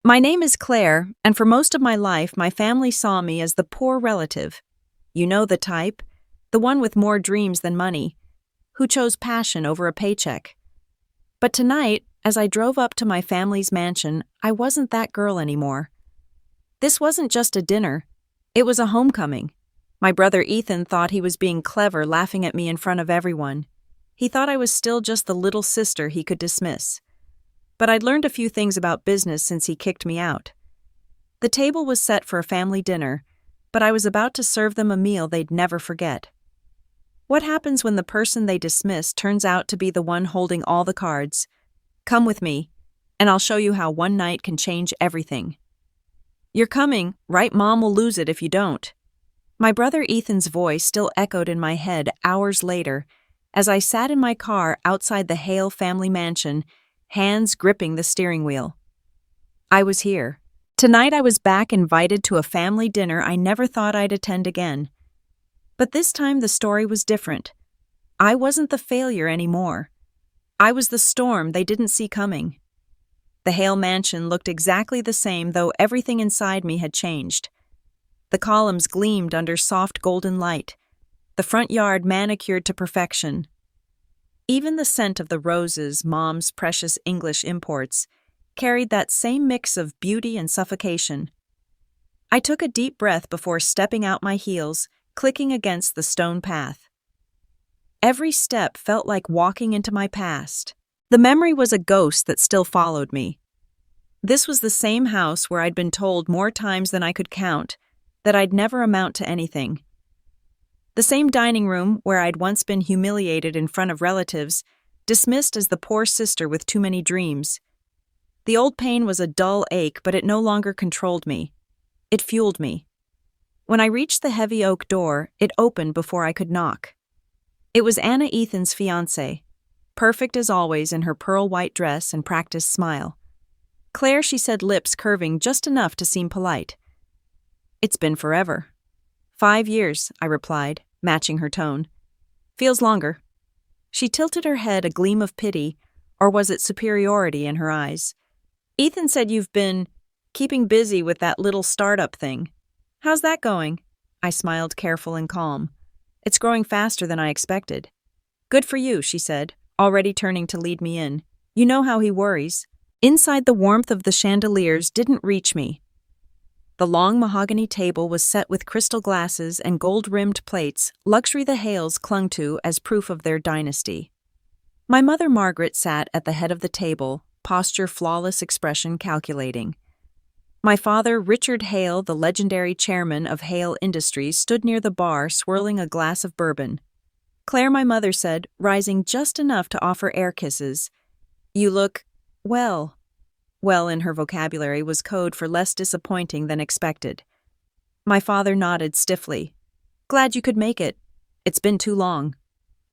My name is Claire, and for most of my life, my family saw me as the poor relative. You know the type, the one with more dreams than money, who chose passion over a paycheck. But tonight, as I drove up to my family's mansion, I wasn't that girl anymore. This wasn't just a dinner, it was a homecoming. My brother Ethan thought he was being clever, laughing at me in front of everyone. He thought I was still just the little sister he could dismiss. But I'd learned a few things about business since he kicked me out. The table was set for a family dinner, but I was about to serve them a meal they'd never forget. What happens when the person they dismiss turns out to be the one holding all the cards? Come with me, and I'll show you how one night can change everything. You're coming, right? Mom will lose it if you don't. My brother Ethan's voice still echoed in my head hours later as I sat in my car outside the Hale family mansion, hands gripping the steering wheel. I was here. Tonight I was back, invited to a family dinner I never thought I'd attend again. But this time the story was different. I wasn't the failure anymore. I was the storm they didn't see coming. The Hale mansion looked exactly the same, though everything inside me had changed. The columns gleamed under soft golden light, the front yard manicured to perfection. Even the scent of the roses, Mom's precious English imports, carried that same mix of beauty and suffocation. I took a deep breath before stepping out my heels, clicking against the stone path. Every step felt like walking into my past. The memory was a ghost that still followed me. This was the same house where I'd been told more times than I could count that I'd never amount to anything. The same dining room where I'd once been humiliated in front of relatives, dismissed as the poor sister with too many dreams. The old pain was a dull ache, but it no longer controlled me. It fueled me. When I reached the heavy oak door, it opened before I could knock. It was Anna, Ethan's fiancée, perfect as always in her pearl-white dress and practiced smile. Claire, she said, lips curving just enough to seem polite. It's been forever. 5 years, I replied, matching her tone. Feels longer. She tilted her head, a gleam of pity, or was it superiority in her eyes? Ethan said you've been keeping busy with that little startup thing. How's that going? I smiled, careful and calm. It's growing faster than I expected. Good for you, she said, already turning to lead me in. You know how he worries. Inside, the warmth of the chandeliers didn't reach me. The long mahogany table was set with crystal glasses and gold-rimmed plates, luxury the Hales clung to as proof of their dynasty. My mother Margaret sat at the head of the table, posture flawless, expression calculating. My father, Richard Hale, the legendary chairman of Hale Industries, stood near the bar swirling a glass of bourbon. Claire, my mother said, rising just enough to offer air kisses. You look, well. Well in her vocabulary was code for less disappointing than expected. My father nodded stiffly. Glad you could make it. It's been too long.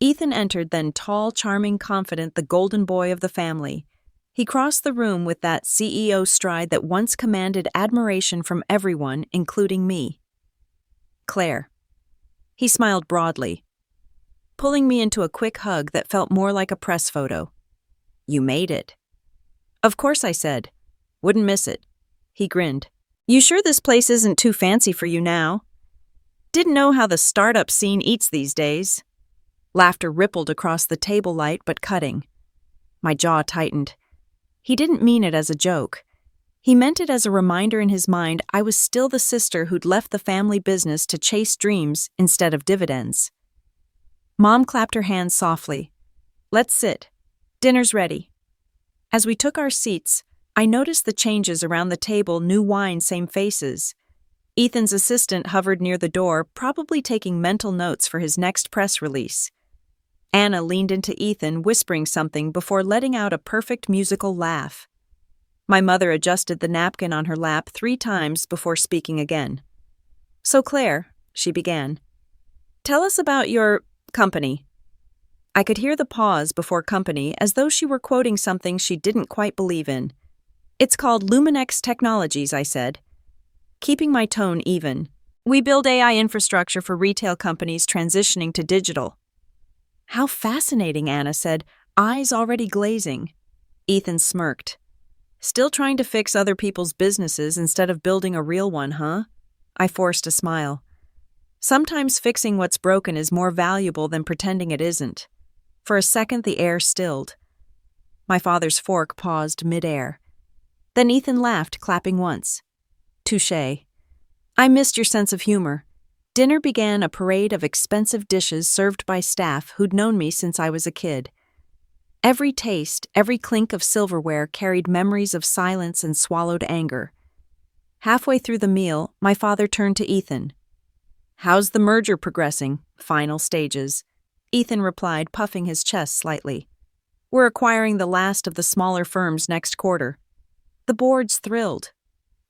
Ethan entered, then tall, charming, confident, the golden boy of the family. He crossed the room with that CEO stride that once commanded admiration from everyone, including me. Claire. He smiled broadly, pulling me into a quick hug that felt more like a press photo. You made it. Of course, I said. Wouldn't miss it. He grinned. You sure this place isn't too fancy for you now? Didn't know how the startup scene eats these days. Laughter rippled across the table, light but cutting. My jaw tightened. He didn't mean it as a joke. He meant it as a reminder in his mind I was still the sister who'd left the family business to chase dreams instead of dividends. Mom clapped her hands softly. Let's sit. Dinner's ready. As we took our seats, I noticed the changes around the table, new wine, same faces. Ethan's assistant hovered near the door, probably taking mental notes for his next press release. Anna leaned into Ethan, whispering something before letting out a perfect musical laugh. My mother adjusted the napkin on her lap 3 times before speaking again. So Claire, she began, tell us about your company. I could hear the pause before company as though she were quoting something she didn't quite believe in. It's called Luminex Technologies, I said, keeping my tone even. We build AI infrastructure for retail companies transitioning to digital. How fascinating, Anna said, eyes already glazing. Ethan smirked. Still trying to fix other people's businesses instead of building a real one, huh? I forced a smile. Sometimes fixing what's broken is more valuable than pretending it isn't. For a second, the air stilled. My father's fork paused mid-air. Then Ethan laughed, clapping once. Touché. I missed your sense of humor. Dinner began a parade of expensive dishes served by staff who'd known me since I was a kid. Every taste, every clink of silverware carried memories of silence and swallowed anger. Halfway through the meal, my father turned to Ethan. How's the merger progressing? Final stages. Ethan replied, puffing his chest slightly. We're acquiring the last of the smaller firms next quarter. The board's thrilled.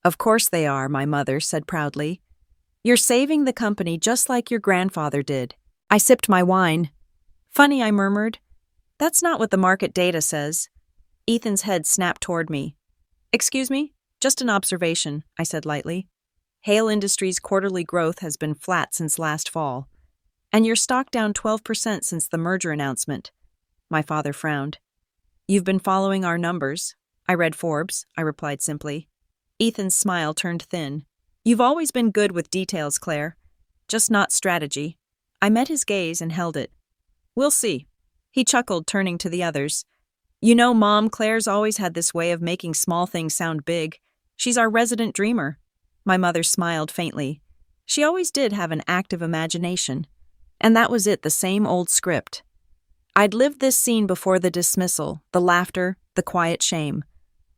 Of course they are, my mother said proudly. You're saving the company just like your grandfather did. I sipped my wine. Funny, I murmured. That's not what the market data says. Ethan's head snapped toward me. Excuse me? Just an observation, I said lightly. Hale Industries' quarterly growth has been flat since last fall. And your stock down 12% since the merger announcement. My father frowned. You've been following our numbers. I read Forbes, I replied simply. Ethan's smile turned thin. You've always been good with details, Claire. Just not strategy. I met his gaze and held it. We'll see. He chuckled, turning to the others. You know, Mom, Claire's always had this way of making small things sound big. She's our resident dreamer. My mother smiled faintly. She always did have an active imagination. And that was it, the same old script. I'd lived this scene before the dismissal, the laughter, the quiet shame.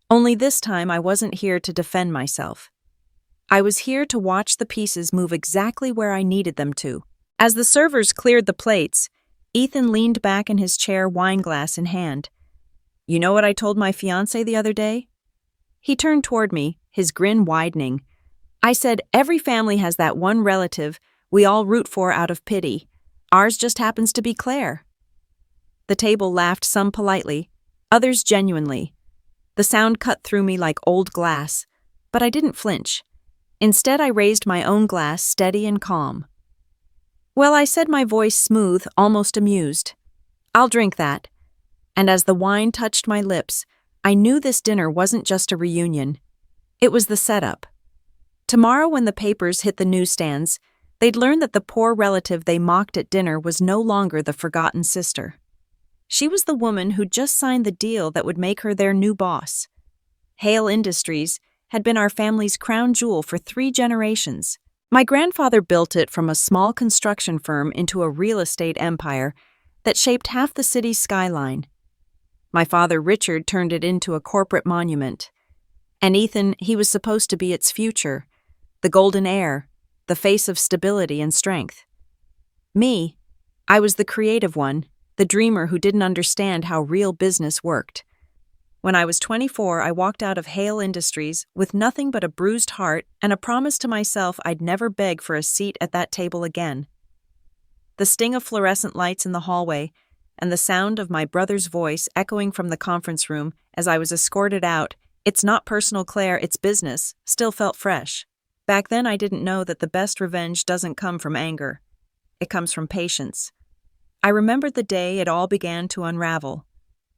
Only this time I wasn't here to defend myself. I was here to watch the pieces move exactly where I needed them to. As the servers cleared the plates, Ethan leaned back in his chair, wineglass in hand. You know what I told my fiancé the other day? He turned toward me, his grin widening. I said, every family has that one relative we all root for out of pity. Ours just happens to be Claire. The table laughed, some politely, others genuinely. The sound cut through me like old glass, but I didn't flinch. Instead, I raised my own glass, steady and calm. Well, I said, my voice smooth, almost amused. I'll drink that. And as the wine touched my lips, I knew this dinner wasn't just a reunion. It was the setup. Tomorrow, when the papers hit the newsstands, they'd learn that the poor relative they mocked at dinner was no longer the forgotten sister. She was the woman who'd just signed the deal that would make her their new boss. Hale Industries had been our family's crown jewel for 3 generations. My grandfather built it from a small construction firm into a real estate empire that shaped half the city's skyline. My father Richard turned it into a corporate monument. And Ethan, he was supposed to be its future, the golden heir, the face of stability and strength. Me, I was the creative one, the dreamer who didn't understand how real business worked. When I was 24, I walked out of Hale Industries with nothing but a bruised heart and a promise to myself I'd never beg for a seat at that table again. The sting of fluorescent lights in the hallway and the sound of my brother's voice echoing from the conference room as I was escorted out, "It's not personal, Claire, it's business," still felt fresh. Back then, I didn't know that the best revenge doesn't come from anger. It comes from patience. I remembered the day it all began to unravel.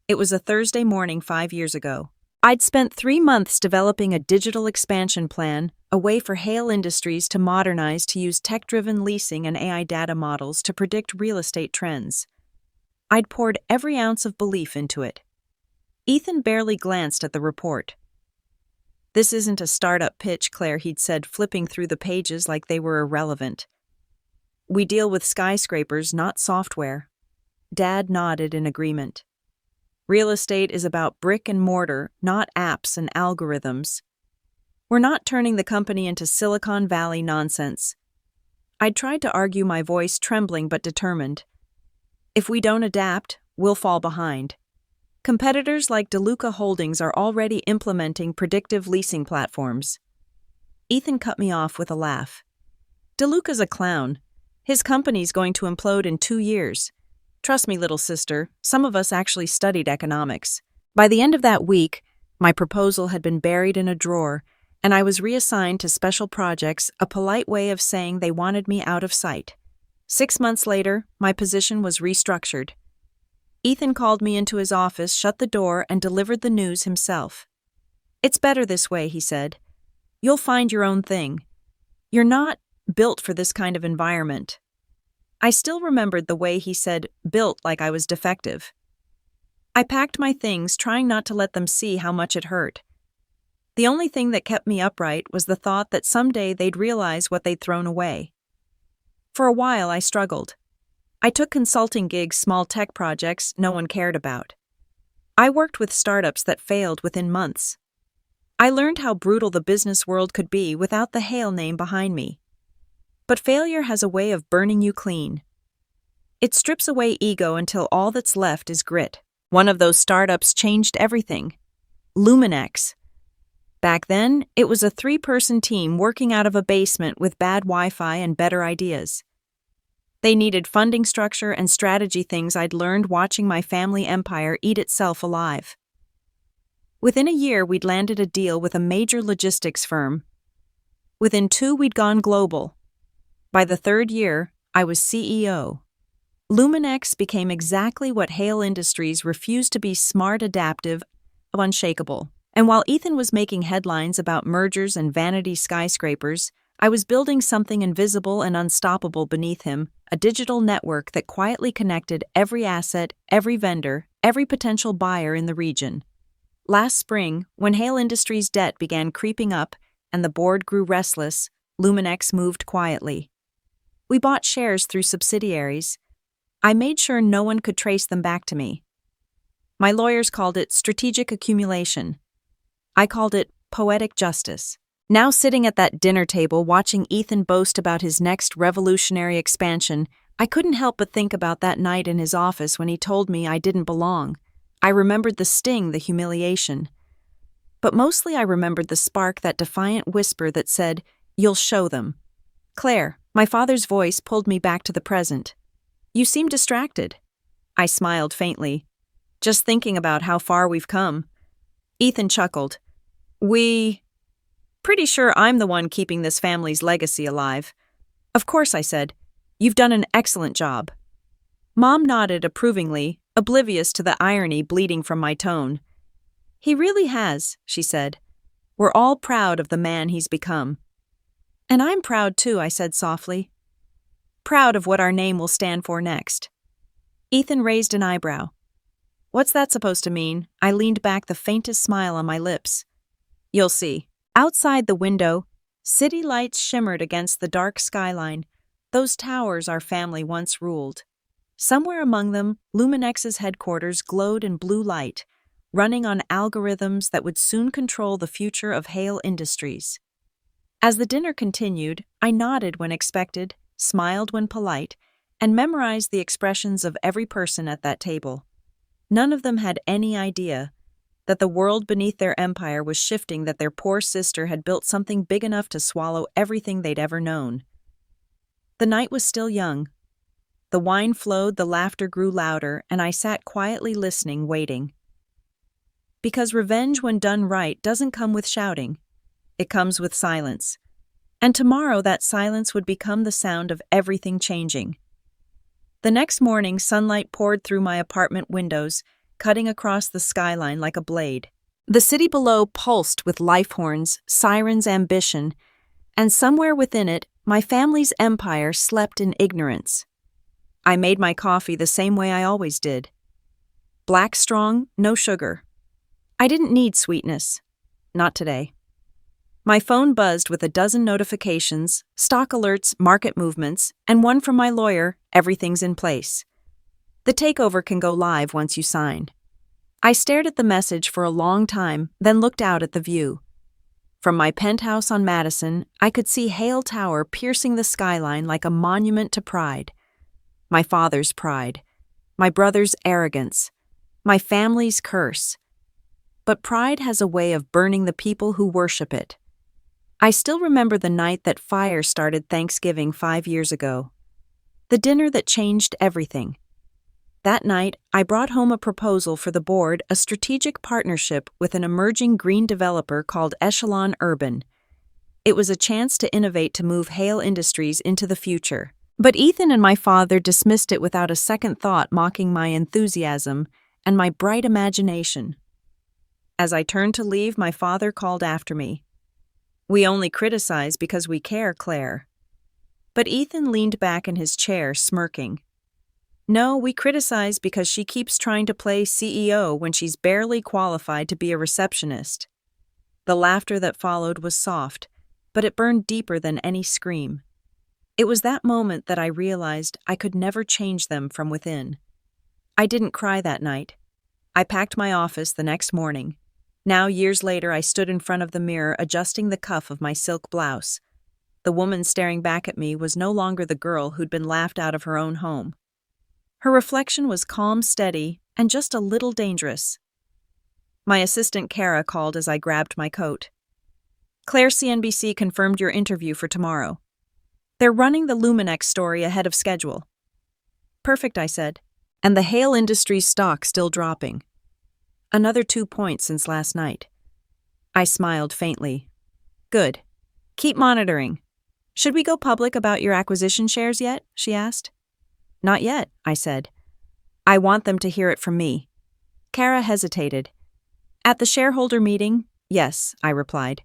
It was a Thursday morning 5 years ago. I'd spent 3 months developing a digital expansion plan, a way for Hale Industries to modernize to use tech-driven leasing and AI data models to predict real estate trends. I'd poured every ounce of belief into it. Ethan barely glanced at the report. "This isn't a startup pitch, Claire," he'd said, flipping through the pages like they were irrelevant. "We deal with skyscrapers, not software." Dad nodded in agreement. "Real estate is about brick and mortar, not apps and algorithms. We're not turning the company into Silicon Valley nonsense." I'd tried to argue, my voice trembling but determined. "If we don't adapt, we'll fall behind. Competitors like DeLuca Holdings are already implementing predictive leasing platforms." Ethan cut me off with a laugh. "DeLuca's a clown. His company's going to implode in 2 years. Trust me, little sister, some of us actually studied economics." By the end of that week, my proposal had been buried in a drawer, and I was reassigned to special projects, a polite way of saying they wanted me out of sight. 6 months later, my position was restructured. Ethan called me into his office, shut the door, and delivered the news himself. "It's better this way," he said. "You'll find your own thing. You're not built for this kind of environment." I still remembered the way he said built like I was defective. I packed my things, trying not to let them see how much it hurt. The only thing that kept me upright was the thought that someday they'd realize what they'd thrown away. For a while, I struggled. I took consulting gigs, small tech projects no one cared about. I worked with startups that failed within months. I learned how brutal the business world could be without the Hale name behind me. But failure has a way of burning you clean. It strips away ego until all that's left is grit. One of those startups changed everything. Luminex. Back then, it was a 3-person team working out of a basement with bad Wi-Fi and better ideas. They needed funding structure and strategy, things I'd learned watching my family empire eat itself alive. Within a year, we'd landed a deal with a major logistics firm. Within 2, we'd gone global. By the 3rd year, I was CEO. Luminex became exactly what Hale Industries refused to be: smart, adaptive, unshakable. And while Ethan was making headlines about mergers and vanity skyscrapers, I was building something invisible and unstoppable beneath him, a digital network that quietly connected every asset, every vendor, every potential buyer in the region. Last spring, when Hale Industries' debt began creeping up and the board grew restless, Luminex moved quietly. We bought shares through subsidiaries. I made sure no one could trace them back to me. My lawyers called it strategic accumulation. I called it poetic justice. Now, sitting at that dinner table watching Ethan boast about his next revolutionary expansion, I couldn't help but think about that night in his office when he told me I didn't belong. I remembered the sting, the humiliation. But mostly I remembered the spark, that defiant whisper that said, "You'll show them." "Claire," my father's voice pulled me back to the present. "You seem distracted." I smiled faintly. "Just thinking about how far we've come." Ethan chuckled. Pretty sure I'm the one keeping this family's legacy alive." "Of course," I said. "You've done an excellent job." Mom nodded approvingly, oblivious to the irony bleeding from my tone. "He really has," she said. "We're all proud of the man he's become." "And I'm proud too," I said softly. "Proud of what our name will stand for next." Ethan raised an eyebrow. "What's that supposed to mean?" I leaned back, the faintest smile on my lips. "You'll see." Outside the window, city lights shimmered against the dark skyline, those towers our family once ruled. Somewhere among them, Luminex's headquarters glowed in blue light, running on algorithms that would soon control the future of Hale Industries. As the dinner continued, I nodded when expected, smiled when polite, and memorized the expressions of every person at that table. None of them had any idea that the world beneath their empire was shifting, that their poor sister had built something big enough to swallow everything they'd ever known. The night was still young. The wine flowed, the laughter grew louder, and I sat quietly listening, waiting. Because revenge, when done right, doesn't come with shouting. It comes with silence. And tomorrow that silence would become the sound of everything changing. The next morning, sunlight poured through my apartment windows, cutting across the skyline like a blade. The city below pulsed with life horns, sirens, ambition, and somewhere within it, my family's empire slept in ignorance. I made my coffee the same way I always did. Black strong, no sugar. I didn't need sweetness. Not today. My phone buzzed with a dozen notifications, stock alerts, market movements, and one from my lawyer: "Everything's in place. The takeover can go live once you sign." I stared at the message for a long time, then looked out at the view. From my penthouse on Madison, I could see Hale Tower piercing the skyline like a monument to pride. My father's pride, my brother's arrogance, my family's curse. But pride has a way of burning the people who worship it. I still remember the night that fire started Thanksgiving 5 years ago. The dinner that changed everything. That night, I brought home a proposal for the board, a strategic partnership with an emerging green developer called Echelon Urban. It was a chance to innovate, to move Hale Industries into the future. But Ethan and my father dismissed it without a second thought, mocking my enthusiasm and my bright imagination. As I turned to leave, my father called after me. "We only criticize because we care, Claire." But Ethan leaned back in his chair, smirking. "No, we criticize because she keeps trying to play CEO when she's barely qualified to be a receptionist." The laughter that followed was soft, but it burned deeper than any scream. It was that moment that I realized I could never change them from within. I didn't cry that night. I packed my office the next morning. Now, years later, I stood in front of the mirror adjusting the cuff of my silk blouse. The woman staring back at me was no longer the girl who'd been laughed out of her own home. Her reflection was calm, steady, and just a little dangerous. My assistant Kara called as I grabbed my coat. "Claire, CNBC confirmed your interview for tomorrow. They're running the Luminex story ahead of schedule." "Perfect," I said. "And the Hale Industries stock still dropping. Another 2 points since last night." I smiled faintly. "Good. Keep monitoring. Should we go public about your acquisition shares yet?" she asked. "Not yet," I said. "I want them to hear it from me." Kara hesitated. "At the shareholder meeting?" "Yes," I replied.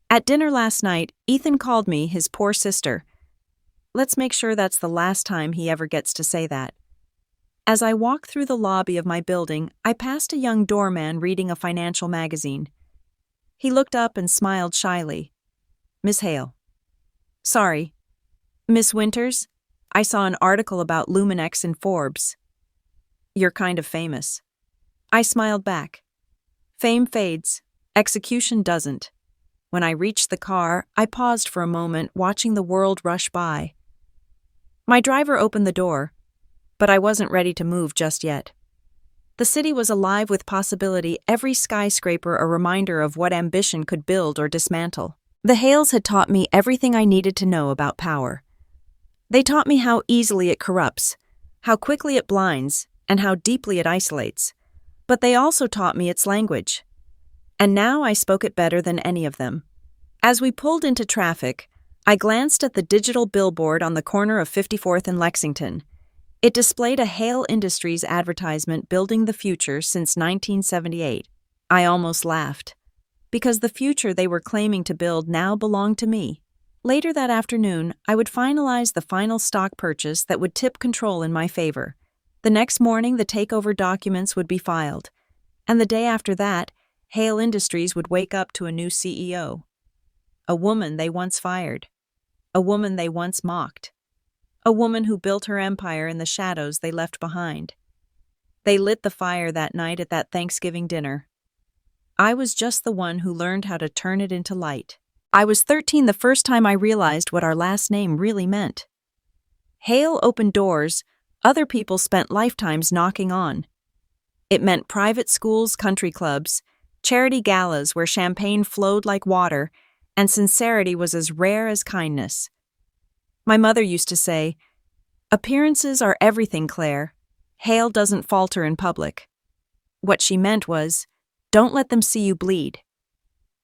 "At dinner last night, Ethan called me his poor sister. Let's make sure that's the last time he ever gets to say that." As I walked through the lobby of my building, I passed a young doorman reading a financial magazine. He looked up and smiled shyly. "Miss Hale." "Sorry. Miss Winters? I saw an article about Luminex in Forbes." "You're kind of famous." I smiled back. "Fame fades. Execution doesn't." When I reached the car, I paused for a moment, watching the world rush by. My driver opened the door, but I wasn't ready to move just yet. The city was alive with possibility, every skyscraper a reminder of what ambition could build or dismantle. The Hales had taught me everything I needed to know about power. They taught me how easily it corrupts, how quickly it blinds, and how deeply it isolates. But they also taught me its language. And now I spoke it better than any of them. As we pulled into traffic, I glanced at the digital billboard on the corner of 54th and Lexington. It displayed a Hale Industries advertisement building the future since 1978. I almost laughed, because the future they were claiming to build now belonged to me. Later that afternoon, I would finalize the final stock purchase that would tip control in my favor. The next morning, the takeover documents would be filed. And the day after that, Hale Industries would wake up to a new CEO. A woman they once fired. A woman they once mocked. A woman who built her empire in the shadows they left behind. They lit the fire that night at that Thanksgiving dinner. I was just the one who learned how to turn it into light. I was 13 the first time I realized what our last name really meant. Hale opened doors other people spent lifetimes knocking on. It meant private schools, country clubs, charity galas where champagne flowed like water, and sincerity was as rare as kindness. My mother used to say, "Appearances are everything, Claire. Hale doesn't falter in public." What she meant was, don't let them see you bleed.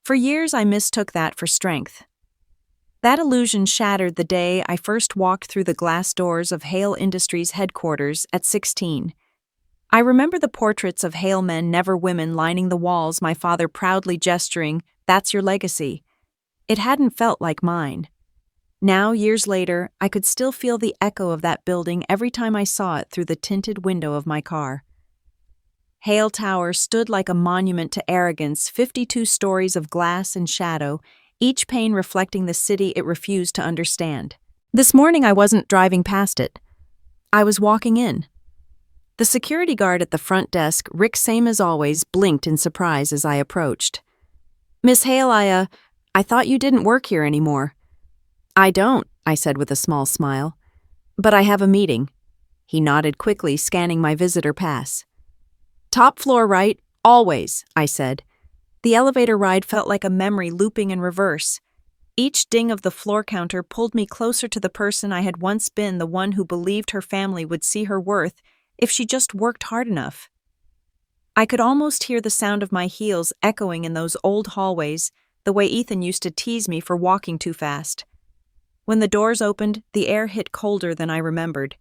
For years I mistook that for strength. That illusion shattered the day I first walked through the glass doors of Hale Industries headquarters at 16. I remember the portraits of Hale men, never women, lining the walls, my father proudly gesturing, "That's your legacy." It hadn't felt like mine. Now, years later, I could still feel the echo of that building every time I saw it through the tinted window of my car. Hale Tower stood like a monument to arrogance, 52 stories of glass and shadow, each pane reflecting the city it refused to understand. This morning I wasn't driving past it. I was walking in. The security guard at the front desk, Rick, same as always, blinked in surprise as I approached. "Miss Hale, I thought you didn't work here anymore." "I don't," I said with a small smile. "But I have a meeting." He nodded quickly, scanning my visitor pass. "Top floor, right? Always," I said. The elevator ride felt like a memory looping in reverse. Each ding of the floor counter pulled me closer to the person I had once been, the one who believed her family would see her worth if she just worked hard enough. I could almost hear the sound of my heels echoing in those old hallways, the way Ethan used to tease me for walking too fast. When the doors opened, the air hit colder than I remembered.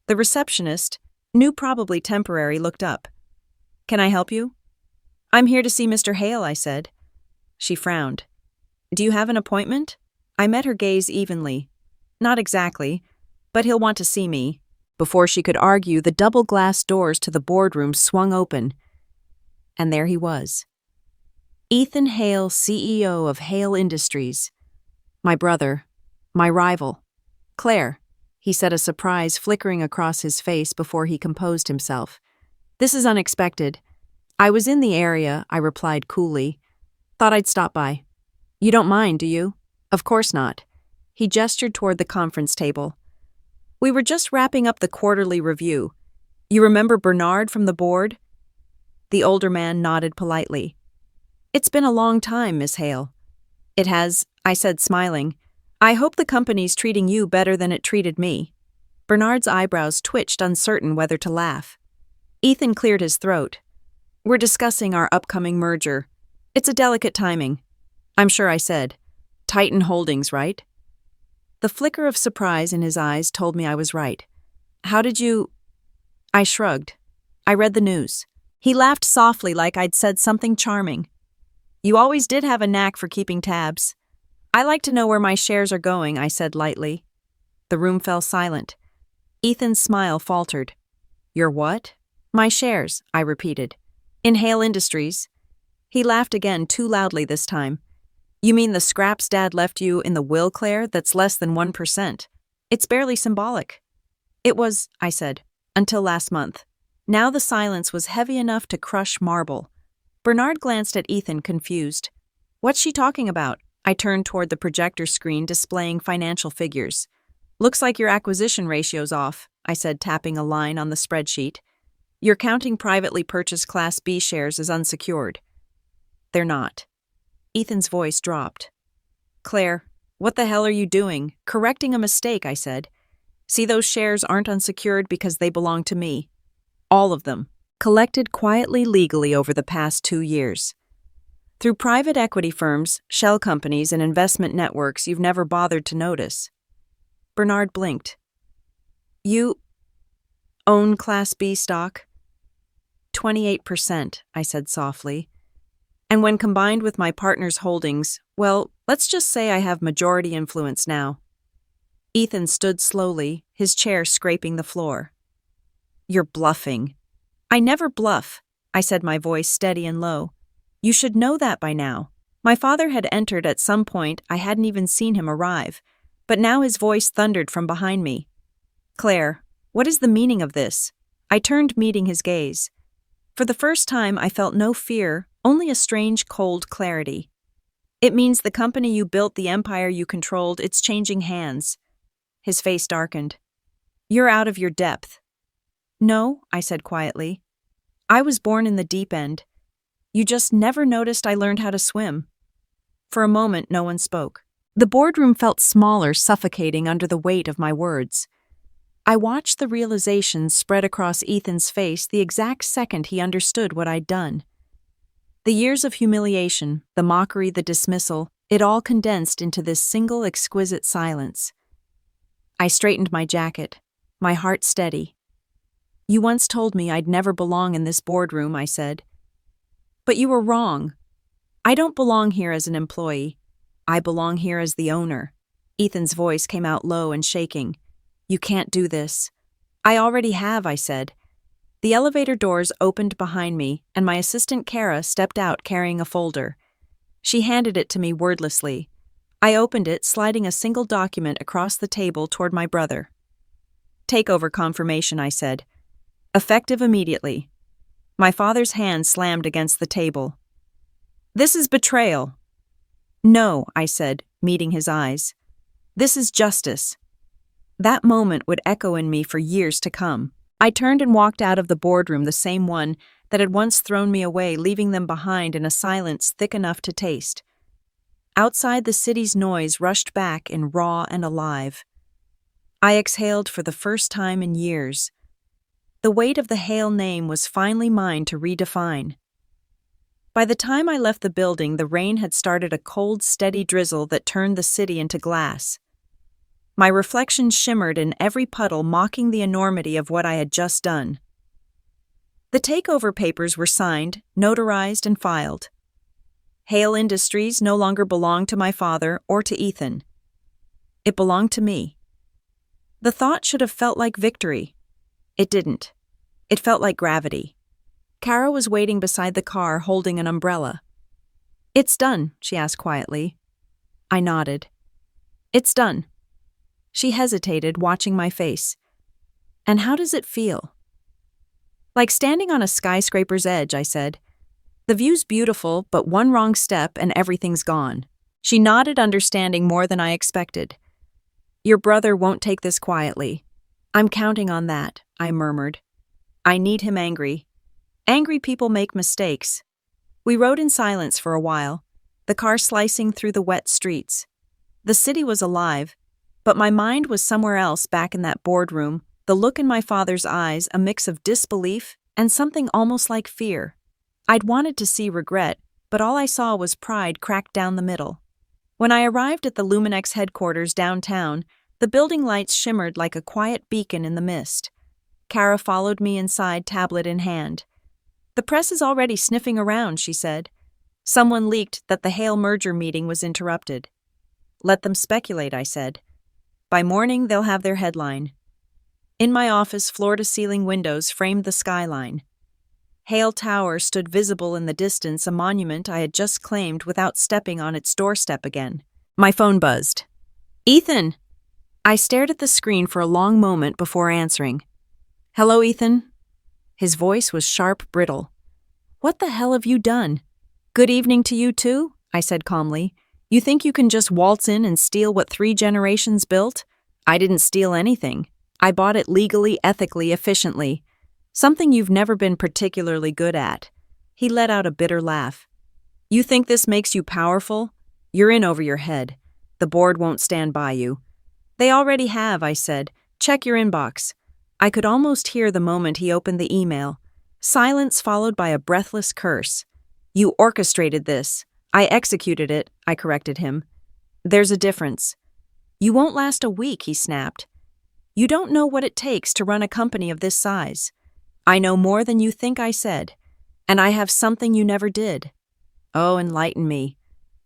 The receptionist, new probably temporary, looked up. "Can I help you?" I'm here to see Mr. Hale, I said. She frowned. Do you have an appointment? I met her gaze evenly. Not exactly, but he'll want to see me. Before she could argue, the double glass doors to the boardroom swung open. And there he was. Ethan Hale, CEO of Hale Industries. My brother. My rival. Claire, he said, a surprise flickering across his face before he composed himself. This is unexpected. I was in the area, I replied coolly. Thought I'd stop by. You don't mind, do you? Of course not. He gestured toward the conference table. We were just wrapping up the quarterly review. You remember Bernard from the board? The older man nodded politely. It's been a long time, Miss Hale. It has, I said, smiling. I hope the company's treating you better than it treated me. Bernard's eyebrows twitched, uncertain whether to laugh. Ethan cleared his throat. We're discussing our upcoming merger. It's a delicate timing. I'm sure, I said. Titan Holdings, right? The flicker of surprise in his eyes told me I was right. How did you... I shrugged. I read the news. He laughed softly like I'd said something charming. You always did have a knack for keeping tabs. I like to know where my shares are going, I said lightly. The room fell silent. Ethan's smile faltered. Your what? My shares, I repeated. In Hale Industries. He laughed again, too loudly this time. You mean the scraps Dad left you in the will, Claire, that's less than 1%? It's barely symbolic. It was, I said, until last month. Now the silence was heavy enough to crush marble. Bernard glanced at Ethan, confused. What's she talking about? I turned toward the projector screen displaying financial figures. Looks like your acquisition ratio's off, I said, tapping a line on the spreadsheet. You're counting privately purchased Class B shares as unsecured. They're not. Ethan's voice dropped. Claire, what the hell are you doing? Correcting a mistake, I said. See, those shares aren't unsecured because they belong to me. All of them. Collected quietly legally over the past 2 years. Through private equity firms, shell companies, and investment networks you've never bothered to notice. Bernard blinked. You own Class B stock? 28%, I said softly. And when combined with my partner's holdings, well, let's just say I have majority influence now. Ethan stood slowly, his chair scraping the floor. You're bluffing. I never bluff, I said, my voice steady and low. You should know that by now. My father had entered at some point. I hadn't even seen him arrive, but now his voice thundered from behind me. Claire, what is the meaning of this? I turned, meeting his gaze. For the first time, I felt no fear, only a strange, cold clarity. It means the company you built, the empire you controlled, it's changing hands. His face darkened. You're out of your depth. No, I said quietly. I was born in the deep end. You just never noticed I learned how to swim. For a moment, no one spoke. The boardroom felt smaller, suffocating under the weight of my words. I watched the realization spread across Ethan's face the exact second he understood what I'd done. The years of humiliation, the mockery, the dismissal, it all condensed into this single exquisite silence. I straightened my jacket, my heart steady. You once told me I'd never belong in this boardroom, I said. But you were wrong. I don't belong here as an employee. I belong here as the owner. Ethan's voice came out low and shaking. You can't do this. I already have, I said. The elevator doors opened behind me, and my assistant Kara stepped out carrying a folder. She handed it to me wordlessly. I opened it, sliding a single document across the table toward my brother. Takeover confirmation, I said. Effective immediately. My father's hand slammed against the table. This is betrayal. No, I said, meeting his eyes. This is justice. That moment would echo in me for years to come. I turned and walked out of the boardroom, the same one that had once thrown me away, leaving them behind in a silence thick enough to taste. Outside, the city's noise rushed back in raw and alive. I exhaled for the first time in years. The weight of the Hale name was finally mine to redefine. By the time I left the building, the rain had started a cold, steady drizzle that turned the city into glass. My reflection shimmered in every puddle, mocking the enormity of what I had just done. The takeover papers were signed, notarized, and filed. Hale Industries no longer belonged to my father or to Ethan. It belonged to me. The thought should have felt like victory. It didn't. It felt like gravity. Kara was waiting beside the car holding an umbrella. "It's done," she asked quietly. I nodded. "It's done." She hesitated, watching my face. "And how does it feel?" "Like standing on a skyscraper's edge," I said. "The view's beautiful, but one wrong step and everything's gone." She nodded, understanding more than I expected. "Your brother won't take this quietly." "I'm counting on that," I murmured. "I need him angry. Angry people make mistakes." We rode in silence for a while, the car slicing through the wet streets. The city was alive, but my mind was somewhere else back in that boardroom, the look in my father's eyes a mix of disbelief and something almost like fear. I'd wanted to see regret, but all I saw was pride cracked down the middle. When I arrived at the Luminex headquarters downtown, the building lights shimmered like a quiet beacon in the mist. Kara followed me inside, tablet in hand. "The press is already sniffing around," she said. "Someone leaked that the Hale merger meeting was interrupted." "Let them speculate," I said. "By morning, they'll have their headline." In my office, floor-to-ceiling windows framed the skyline. Hale Tower stood visible in the distance, a monument I had just claimed without stepping on its doorstep again. My phone buzzed. "Ethan!" I stared at the screen for a long moment before answering. "Hello, Ethan?" His voice was sharp, brittle. "What the hell have you done?" "Good evening to you too," I said calmly. "You think you can just waltz in and steal what 3 generations built? I didn't steal anything. I bought it legally, ethically, efficiently. Something you've never been particularly good at." He let out a bitter laugh. "You think this makes you powerful? You're in over your head. The board won't stand by you." "They already have," I said. "Check your inbox." I could almost hear the moment he opened the email. Silence followed by a breathless curse. "You orchestrated this." "I executed it," I corrected him. "There's a difference." "You won't last a week," he snapped. "You don't know what it takes to run a company of this size." "I know more than you think," I said. "And I have something you never did." "Oh, enlighten me."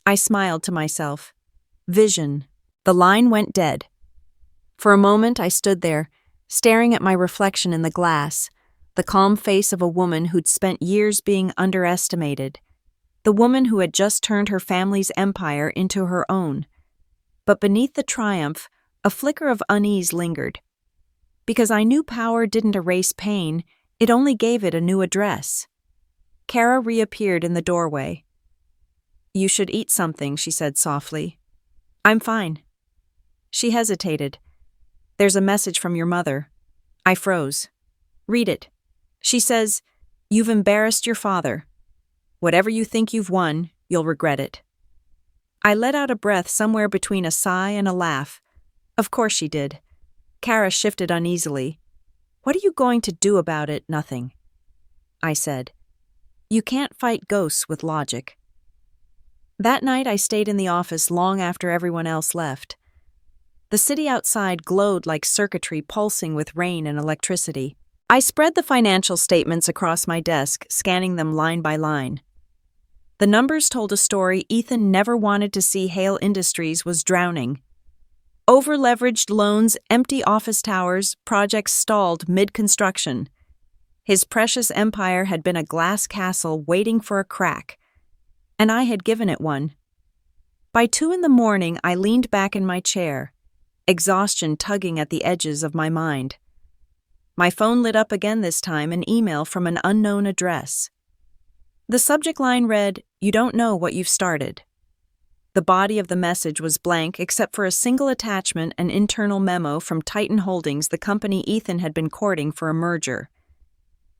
I smiled to myself. "Vision." The line went dead. For a moment I stood there, staring at my reflection in the glass, the calm face of a woman who'd spent years being underestimated, the woman who had just turned her family's empire into her own. But beneath the triumph, a flicker of unease lingered. Because I knew power didn't erase pain, it only gave it a new address. Kara reappeared in the doorway. "You should eat something," she said softly. "I'm fine." She hesitated. "There's a message from your mother." I froze. "Read it." She says, "You've embarrassed your father. Whatever you think you've won, you'll regret it." I let out a breath somewhere between a sigh and a laugh. Of course she did. Kara shifted uneasily. "What are you going to do about it?" "Nothing," I said. "You can't fight ghosts with logic." That night I stayed in the office long after everyone else left. The city outside glowed like circuitry pulsing with rain and electricity. I spread the financial statements across my desk, scanning them line by line. The numbers told a story Ethan never wanted to see. Hale Industries was drowning. Over-leveraged loans, empty office towers, projects stalled mid-construction. His precious empire had been a glass castle waiting for a crack, and I had given it one. By 2 a.m, I leaned back in my chair, exhaustion tugging at the edges of my mind. My phone lit up again, this time an email from an unknown address. The subject line read, "You don't know what you've started." The body of the message was blank except for a single attachment, an internal memo from Titan Holdings, the company Ethan had been courting for a merger.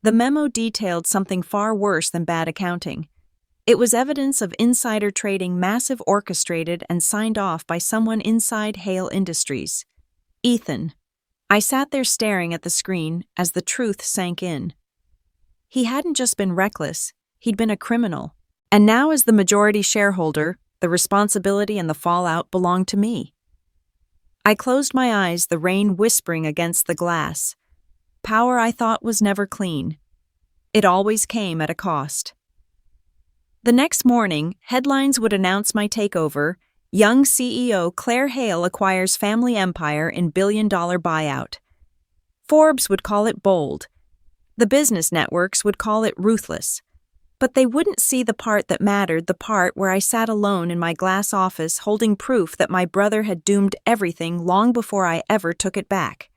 The memo detailed something far worse than bad accounting. It was evidence of insider trading, massive, orchestrated, and signed off by someone inside Hale Industries. Ethan. I sat there staring at the screen as the truth sank in. He hadn't just been reckless, he'd been a criminal. And now, as the majority shareholder, the responsibility and the fallout belonged to me. I closed my eyes, the rain whispering against the glass. Power, I thought, was never clean. It always came at a cost. The next morning, headlines would announce my takeover. Young CEO Claire Hale acquires family empire in billion-dollar buyout. Forbes would call it bold. The business networks would call it ruthless. But they wouldn't see the part that mattered, the part where I sat alone in my glass office holding proof that my brother had doomed everything long before I ever took it back.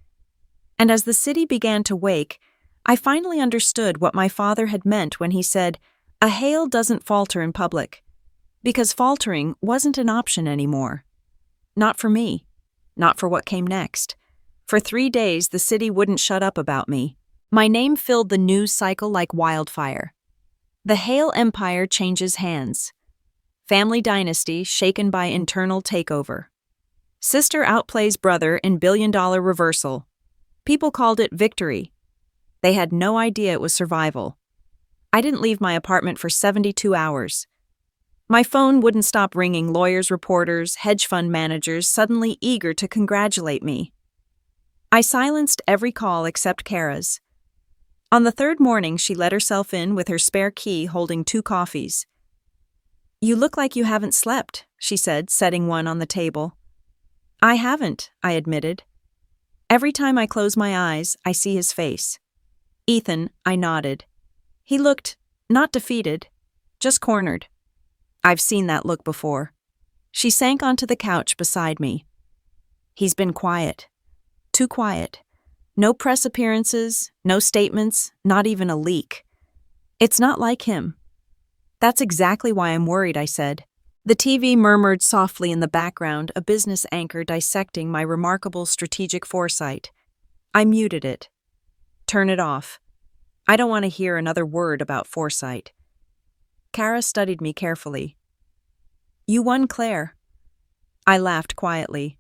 And as the city began to wake, I finally understood what my father had meant when he said, "A Hale doesn't falter in public." Because faltering wasn't an option anymore. Not for me. Not for what came next. For 3 days, the city wouldn't shut up about me. My name filled the news cycle like wildfire. The Hale empire changes hands. Family dynasty shaken by internal takeover. Sister outplays brother in billion-dollar reversal. People called it victory. They had no idea it was survival. I didn't leave my apartment for 72 hours. My phone wouldn't stop ringing, lawyers, reporters, hedge fund managers suddenly eager to congratulate me. I silenced every call except Kara's. On the third morning, she let herself in with her spare key holding 2 coffees. "You look like you haven't slept," she said, setting one on the table. "I haven't," I admitted. "Every time I close my eyes, I see his face." "Ethan," I nodded. He looked, not defeated, just cornered. "I've seen that look before." She sank onto the couch beside me. "He's been quiet. Too quiet. No press appearances, no statements, not even a leak. It's not like him." "That's exactly why I'm worried," I said. The TV murmured softly in the background, a business anchor dissecting my remarkable strategic foresight. I muted it. "Turn it off. I don't want to hear another word about foresight." Kara studied me carefully. "You won, Claire." I laughed quietly.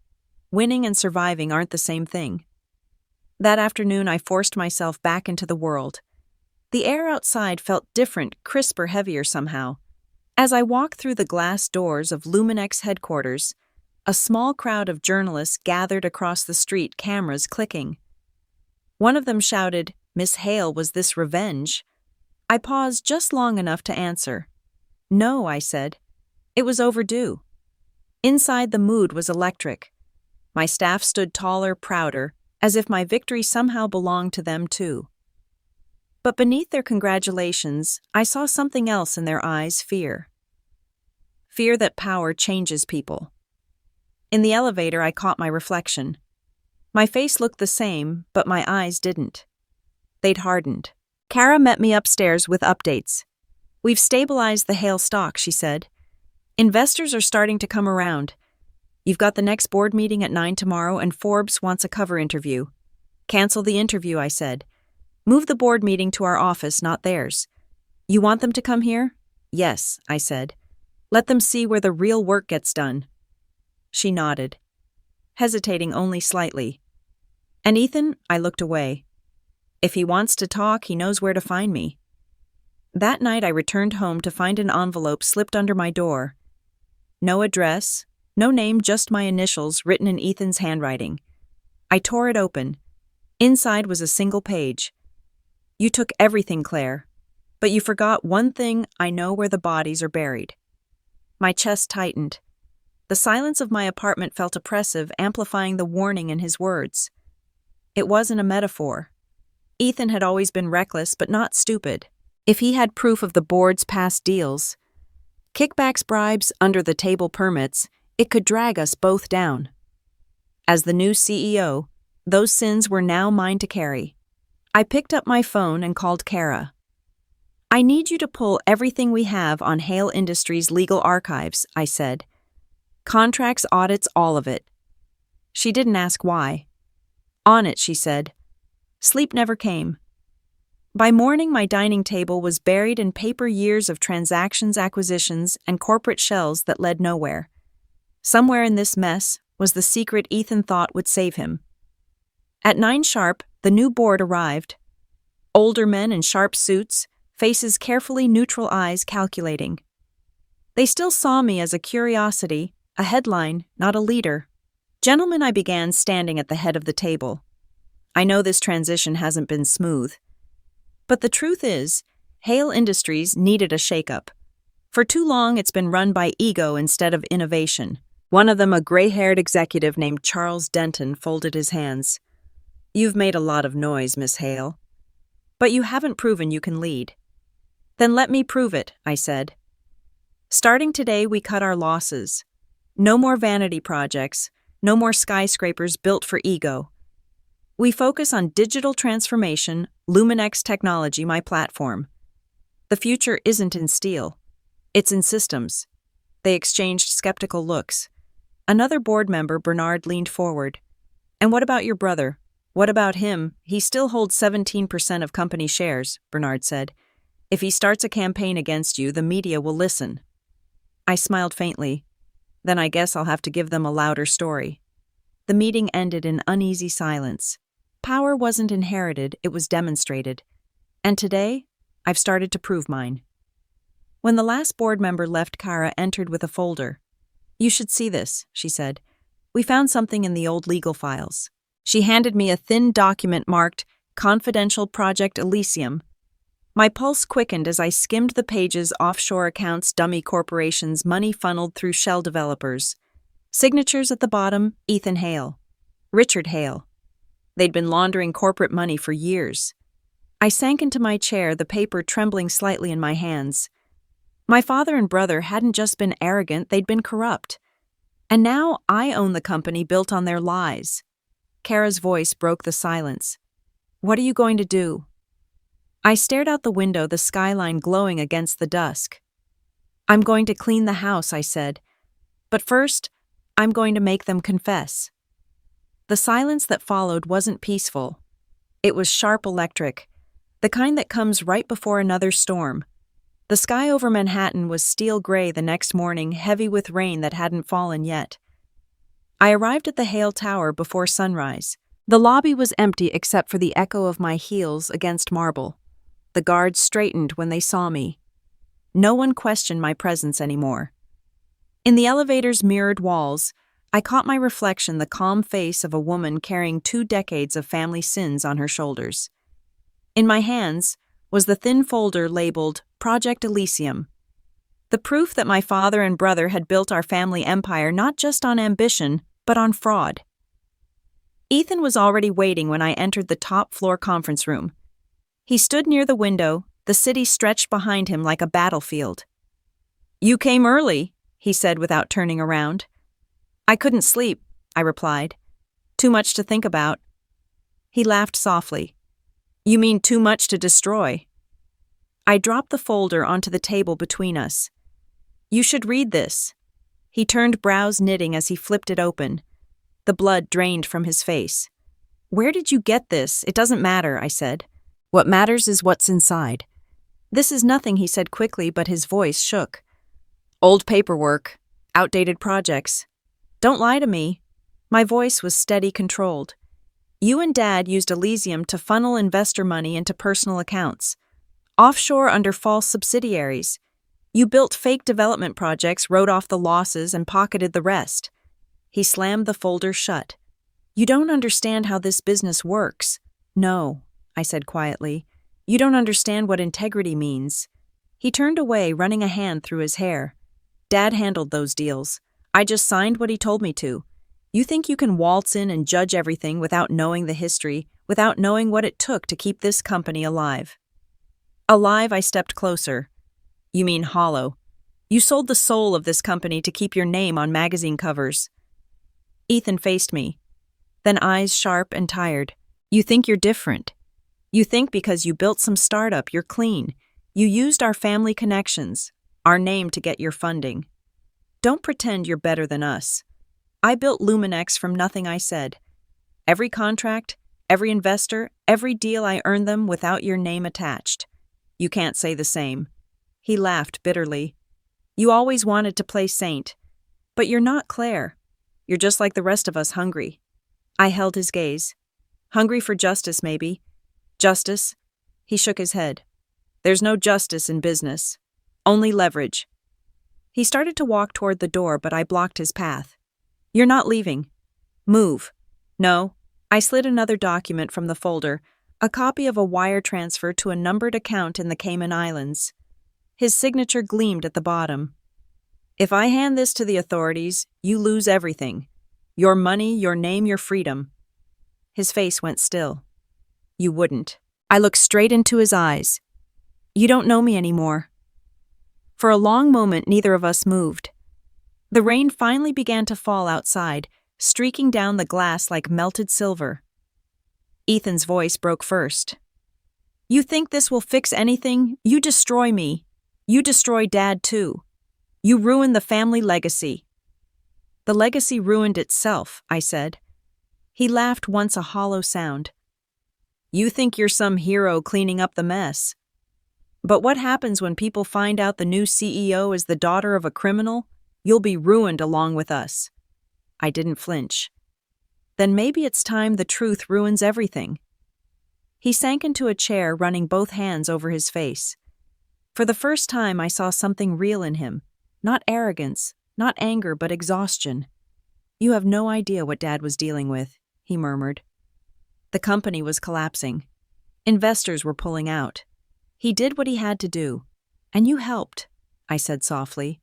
Winning and surviving aren't the same thing. That afternoon, I forced myself back into the world. The air outside felt different, crisper, heavier somehow. As I walked through the glass doors of Luminex headquarters, a small crowd of journalists gathered across the street, cameras clicking. One of them shouted, "Miss Hale, was this revenge?" I paused just long enough to answer. "No," I said. "It was overdue." Inside, the mood was electric. My staff stood taller, prouder, as if my victory somehow belonged to them too. But beneath their congratulations, I saw something else in their eyes, fear. Fear that power changes people. In the elevator, I caught my reflection. My face looked the same, but my eyes didn't. They'd hardened. Kara met me upstairs with updates. "We've stabilized the Hale stock," she said. "Investors are starting to come around. You've got the next board meeting at 9 tomorrow, and Forbes wants a cover interview." "Cancel the interview," I said. "Move the board meeting to our office, not theirs." "You want them to come here?" "Yes," I said. "Let them see where the real work gets done." She nodded, hesitating only slightly. "And Ethan?" I looked away. "If he wants to talk, he knows where to find me." That night I returned home to find an envelope slipped under my door. No address, no name, just my initials written in Ethan's handwriting. I tore it open. Inside was a single page. "You took everything, Claire, but you forgot one thing. I know where the bodies are buried." My chest tightened. The silence of my apartment felt oppressive, amplifying the warning in his words. It wasn't a metaphor. Ethan had always been reckless, but not stupid. If he had proof of the board's past deals, kickbacks, bribes, under-the-table permits, it could drag us both down. As the new CEO, those sins were now mine to carry. I picked up my phone and called Kara. "I need you to pull everything we have on Hale Industries' legal archives," I said. "Contracts, audits, all of it." She didn't ask why. "On it," she said. Sleep never came. By morning, my dining table was buried in paper, years of transactions, acquisitions, and corporate shells that led nowhere. Somewhere in this mess was the secret Ethan thought would save him. At 9 sharp, the new board arrived. Older men in sharp suits, faces carefully, neutral eyes calculating. They still saw me as a curiosity, a headline, not a leader. "Gentlemen," I began, standing at the head of the table. "I know this transition hasn't been smooth. But the truth is, Hale Industries needed a shakeup. For too long, it's been run by ego instead of innovation. One of them, a gray-haired executive named Charles Denton, folded his hands. "You've made a lot of noise, Miss Hale. But you haven't proven you can lead." "Then let me prove it," I said. Starting today, we cut our losses. No more vanity projects, no more skyscrapers built for ego. We focus on digital transformation, Luminex technology, my platform. The future isn't in steel. It's in systems. They exchanged skeptical looks. Another board member, Bernard, leaned forward. "And what about your brother? What about him? He still holds 17% of company shares," Bernard said. "If he starts a campaign against you, the media will listen." I smiled faintly. Then I guess I'll have to give them a louder story. The meeting ended in uneasy silence. Power wasn't inherited, it was demonstrated. And today, I've started to prove mine. When the last board member left, Kara entered with a folder. "You should see this," she said. "We found something in the old legal files." She handed me a thin document marked Confidential Project Elysium. My pulse quickened as I skimmed the pages. Offshore accounts, dummy corporations, money funneled through shell developers. Signatures at the bottom, Ethan Hale. Richard Hale. They'd been laundering corporate money for years. I sank into my chair, the paper trembling slightly in my hands. My father and brother hadn't just been arrogant, they'd been corrupt. And now I own the company built on their lies. Kara's voice broke the silence. "What are you going to do?" I stared out the window, the skyline glowing against the dusk. "I'm going to clean the house," I said. "But first, I'm going to make them confess." The silence that followed wasn't peaceful. It was sharp, electric, the kind that comes right before another storm. The sky over Manhattan was steel gray the next morning, heavy with rain that hadn't fallen yet. I arrived at the Hale Tower before sunrise. The lobby was empty except for the echo of my heels against marble. The guards straightened when they saw me. No one questioned my presence anymore. In the elevator's mirrored walls, I caught my reflection, the calm face of a woman carrying 2 decades of family sins on her shoulders. In my hands was the thin folder labeled Project Elysium, the proof that my father and brother had built our family empire not just on ambition, but on fraud. Ethan was already waiting when I entered the top-floor conference room. He stood near the window, the city stretched behind him like a battlefield. "You came early," he said without turning around. "I couldn't sleep," I replied. "Too much to think about." He laughed softly. "You mean too much to destroy." I dropped the folder onto the table between us. "You should read this." He turned, brows knitting as he flipped it open. The blood drained from his face. "Where did you get this? It doesn't matter," I said. "What matters is what's inside." "This is nothing," he said quickly, but his voice shook. "Old paperwork, outdated projects. Don't lie to me." My voice was steady, controlled. "You and Dad used Elysium to funnel investor money into personal accounts. Offshore under false subsidiaries. You built fake development projects, wrote off the losses, and pocketed the rest." He slammed the folder shut. "You don't understand how this business works." "No," I said quietly. "You don't understand what integrity means." He turned away, running a hand through his hair. "Dad handled those deals. I just signed what he told me to. You think you can waltz in and judge everything without knowing the history, without knowing what it took to keep this company alive." Alive, I stepped closer. "You mean hollow. You sold the soul of this company to keep your name on magazine covers." Ethan faced me, then eyes sharp and tired. "You think you're different. You think because you built some startup, you're clean. You used our family connections, our name to get your funding. Don't pretend you're better than us. I built Luminex from nothing," I said. "Every contract, every investor, every deal, I earned them without your name attached. You can't say the same." He laughed bitterly. "You always wanted to play saint. But you're not Claire. You're just like the rest of us, hungry." I held his gaze. "Hungry for justice, maybe." "Justice?" He shook his head. "There's no justice in business. Only leverage." He started to walk toward the door, but I blocked his path. "You're not leaving. Move." "No." I slid another document from the folder, A copy of a wire transfer to a numbered account in the Cayman Islands. His signature gleamed at the bottom. If I hand this to the authorities, you lose everything. Your money, your name, your freedom. His face went still. You wouldn't. I looked straight into his eyes. You don't know me anymore. For a long moment, neither of us moved. The rain finally began to fall outside, streaking down the glass like melted silver. Ethan's voice broke first. You think this will fix anything? You destroy me. You destroy Dad too. You ruin the family legacy. The legacy ruined itself, I said. He laughed once, a hollow sound. You think you're some hero cleaning up the mess. But what happens when people find out the new CEO is the daughter of a criminal? You'll be ruined along with us. I didn't flinch. Then maybe it's time the truth ruins everything. He sank into a chair, running both hands over his face. For the first time, I saw something real in him. Not arrogance, not anger, but exhaustion. You have no idea what Dad was dealing with, he murmured. The company was collapsing. Investors were pulling out. He did what he had to do. And you helped, I said softly.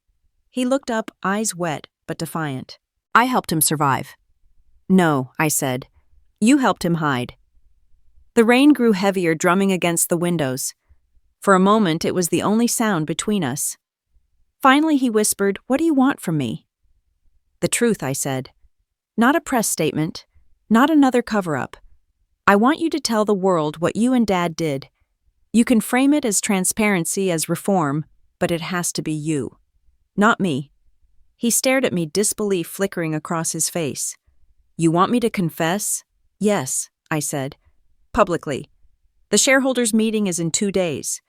He looked up, eyes wet but defiant. I helped him survive. No, I said. You helped him hide. The rain grew heavier, drumming against the windows. For a moment, it was the only sound between us. Finally, he whispered, What do you want from me? The truth, I said. Not a press statement, not another cover-up. I want you to tell the world what you and Dad did. You can frame it as transparency, as reform, but it has to be you. Not me. He stared at me, disbelief flickering across his face. You want me to confess? Yes, I said. Publicly. The shareholders' meeting is in 2 days.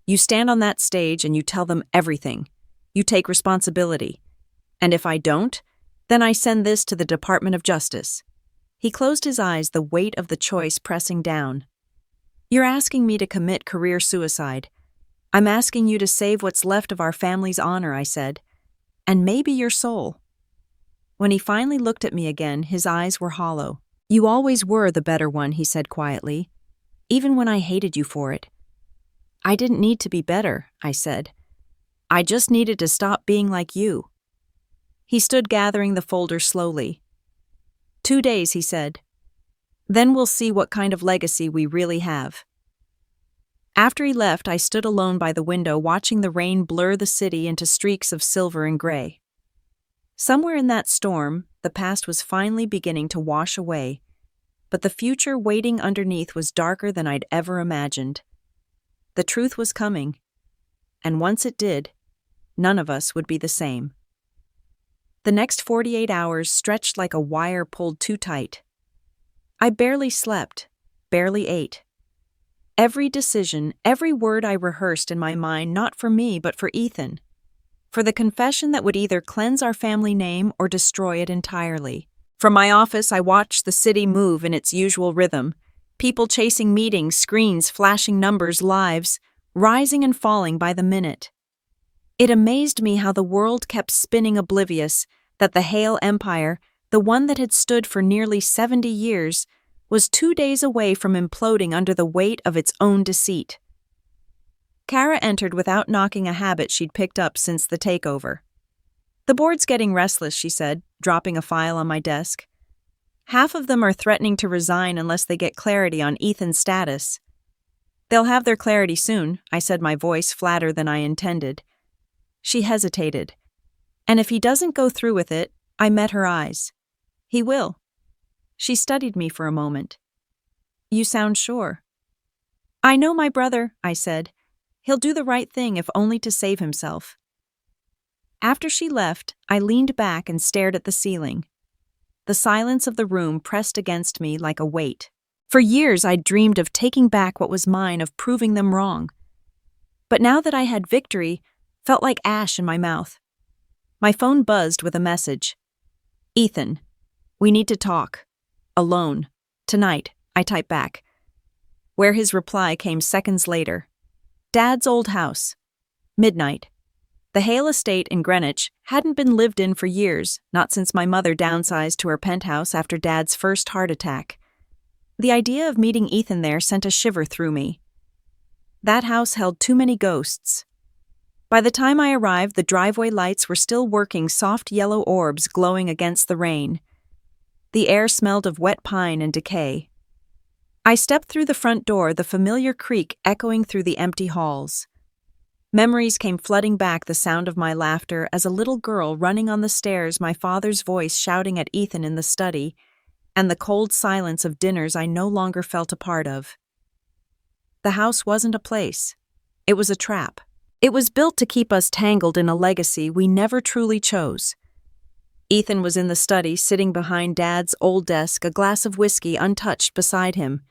You stand on that stage and you tell them everything. You take responsibility. And if I don't, then I send this to the Department of Justice. He closed his eyes, the weight of the choice pressing down. You're asking me to commit career suicide. I'm asking you to save what's left of our family's honor, I said. And maybe your soul. When he finally looked at me again, his eyes were hollow. You always were the better one, he said quietly, even when I hated you for it. I didn't need to be better, I said. I just needed to stop being like you. He stood gathering the folder slowly. 2 days, he said. Then we'll see what kind of legacy we really have. After he left, I stood alone by the window, watching the rain blur the city into streaks of silver and gray. Somewhere in that storm, the past was finally beginning to wash away, but the future waiting underneath was darker than I'd ever imagined. The truth was coming, and once it did, none of us would be the same. The next 48 hours stretched like a wire pulled too tight. I barely slept, barely ate. Every decision, every word I rehearsed in my mind, not for me, but for Ethan. For the confession that would either cleanse our family name or destroy it entirely. From my office, I watched the city move in its usual rhythm. People chasing meetings, screens flashing numbers, lives, rising and falling by the minute. It amazed me how the world kept spinning, oblivious that the Hale Empire, the one that had stood for nearly 70 years, was 2 days away from imploding under the weight of its own deceit. Kara entered without knocking, a habit she'd picked up since the takeover. The board's getting restless, she said, dropping a file on my desk. Half of them are threatening to resign unless they get clarity on Ethan's status. They'll have their clarity soon, I said, my voice flatter than I intended. She hesitated. And if he doesn't go through with it, I met her eyes. He will. She studied me for a moment. You sound sure. I know my brother, I said. He'll do the right thing if only to save himself. After she left, I leaned back and stared at the ceiling. The silence of the room pressed against me like a weight. For years I'd dreamed of taking back what was mine, of proving them wrong. But now that I had victory, felt like ash in my mouth. My phone buzzed with a message. Ethan, we need to talk. Alone. Tonight, I typed back. Where his reply came seconds later. Dad's old house. Midnight. The Hale estate in Greenwich hadn't been lived in for years, not since my mother downsized to her penthouse after Dad's first heart attack. The idea of meeting Ethan there sent a shiver through me. That house held too many ghosts. By the time I arrived, the driveway lights were still working, soft yellow orbs glowing against the rain. The air smelled of wet pine and decay. I stepped through the front door, the familiar creak echoing through the empty halls. Memories came flooding back, the sound of my laughter as a little girl running on the stairs, my father's voice shouting at Ethan in the study, and the cold silence of dinners I no longer felt a part of. The house wasn't a place. It was a trap. It was built to keep us tangled in a legacy we never truly chose. Ethan was in the study, sitting behind Dad's old desk, a glass of whiskey untouched beside him.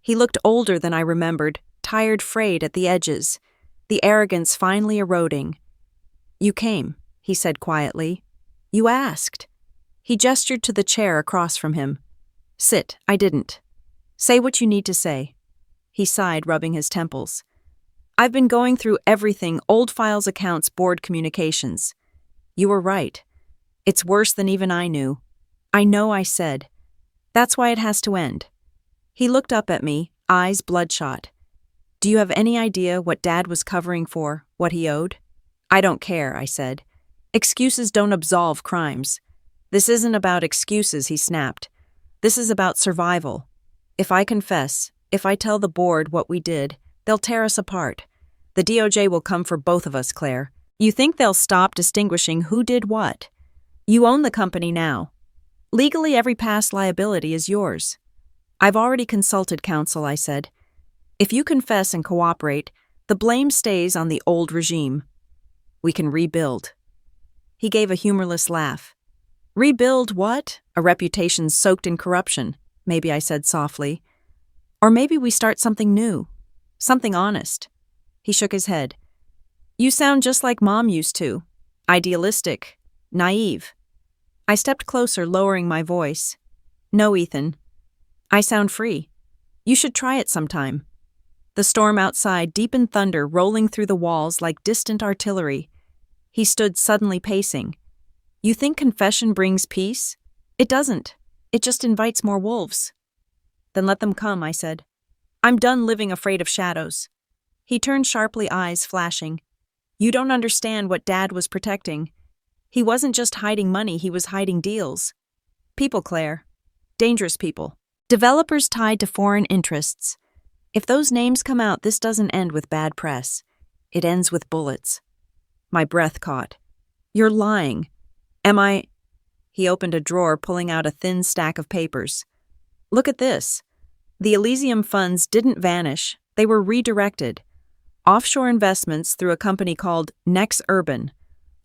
He looked older than I remembered, tired, frayed at the edges, the arrogance finally eroding. "You came," he said quietly. "You asked." He gestured to the chair across from him. "Sit." I didn't. "Say what you need to say." He sighed, rubbing his temples. "I've been going through everything, old files, accounts, board communications. You were right. It's worse than even I knew." "I know," I said. "That's why it has to end." He looked up at me, eyes bloodshot. "Do you have any idea what Dad was covering for, what he owed?" "I don't care," I said. "Excuses don't absolve crimes." "This isn't about excuses," he snapped. "This is about survival. If I confess, if I tell the board what we did, they'll tear us apart. The DOJ will come for both of us, Claire. You think they'll stop distinguishing who did what? You own the company now. Legally, every past liability is yours." "I've already consulted counsel," I said. "If you confess and cooperate, the blame stays on the old regime. We can rebuild." He gave a humorless laugh. "Rebuild what? A reputation soaked in corruption," maybe I said softly. "Or maybe we start something new, something honest." He shook his head. "You sound just like Mom used to. Idealistic, naive." I stepped closer, lowering my voice. "No, Ethan. I sound free. You should try it sometime." The storm outside deepened, thunder rolling through the walls like distant artillery. He stood suddenly pacing. "You think confession brings peace? It doesn't. It just invites more wolves." "Then let them come," I said. "I'm done living afraid of shadows." He turned sharply, eyes flashing. "You don't understand what Dad was protecting. He wasn't just hiding money, he was hiding deals. People, Claire. Dangerous people. Developers tied to foreign interests. If those names come out, this doesn't end with bad press. It ends with bullets." My breath caught. "You're lying." "Am I?" He opened a drawer, pulling out a thin stack of papers. "Look at this. The Elysium funds didn't vanish. They were redirected. Offshore investments through a company called Nex Urban.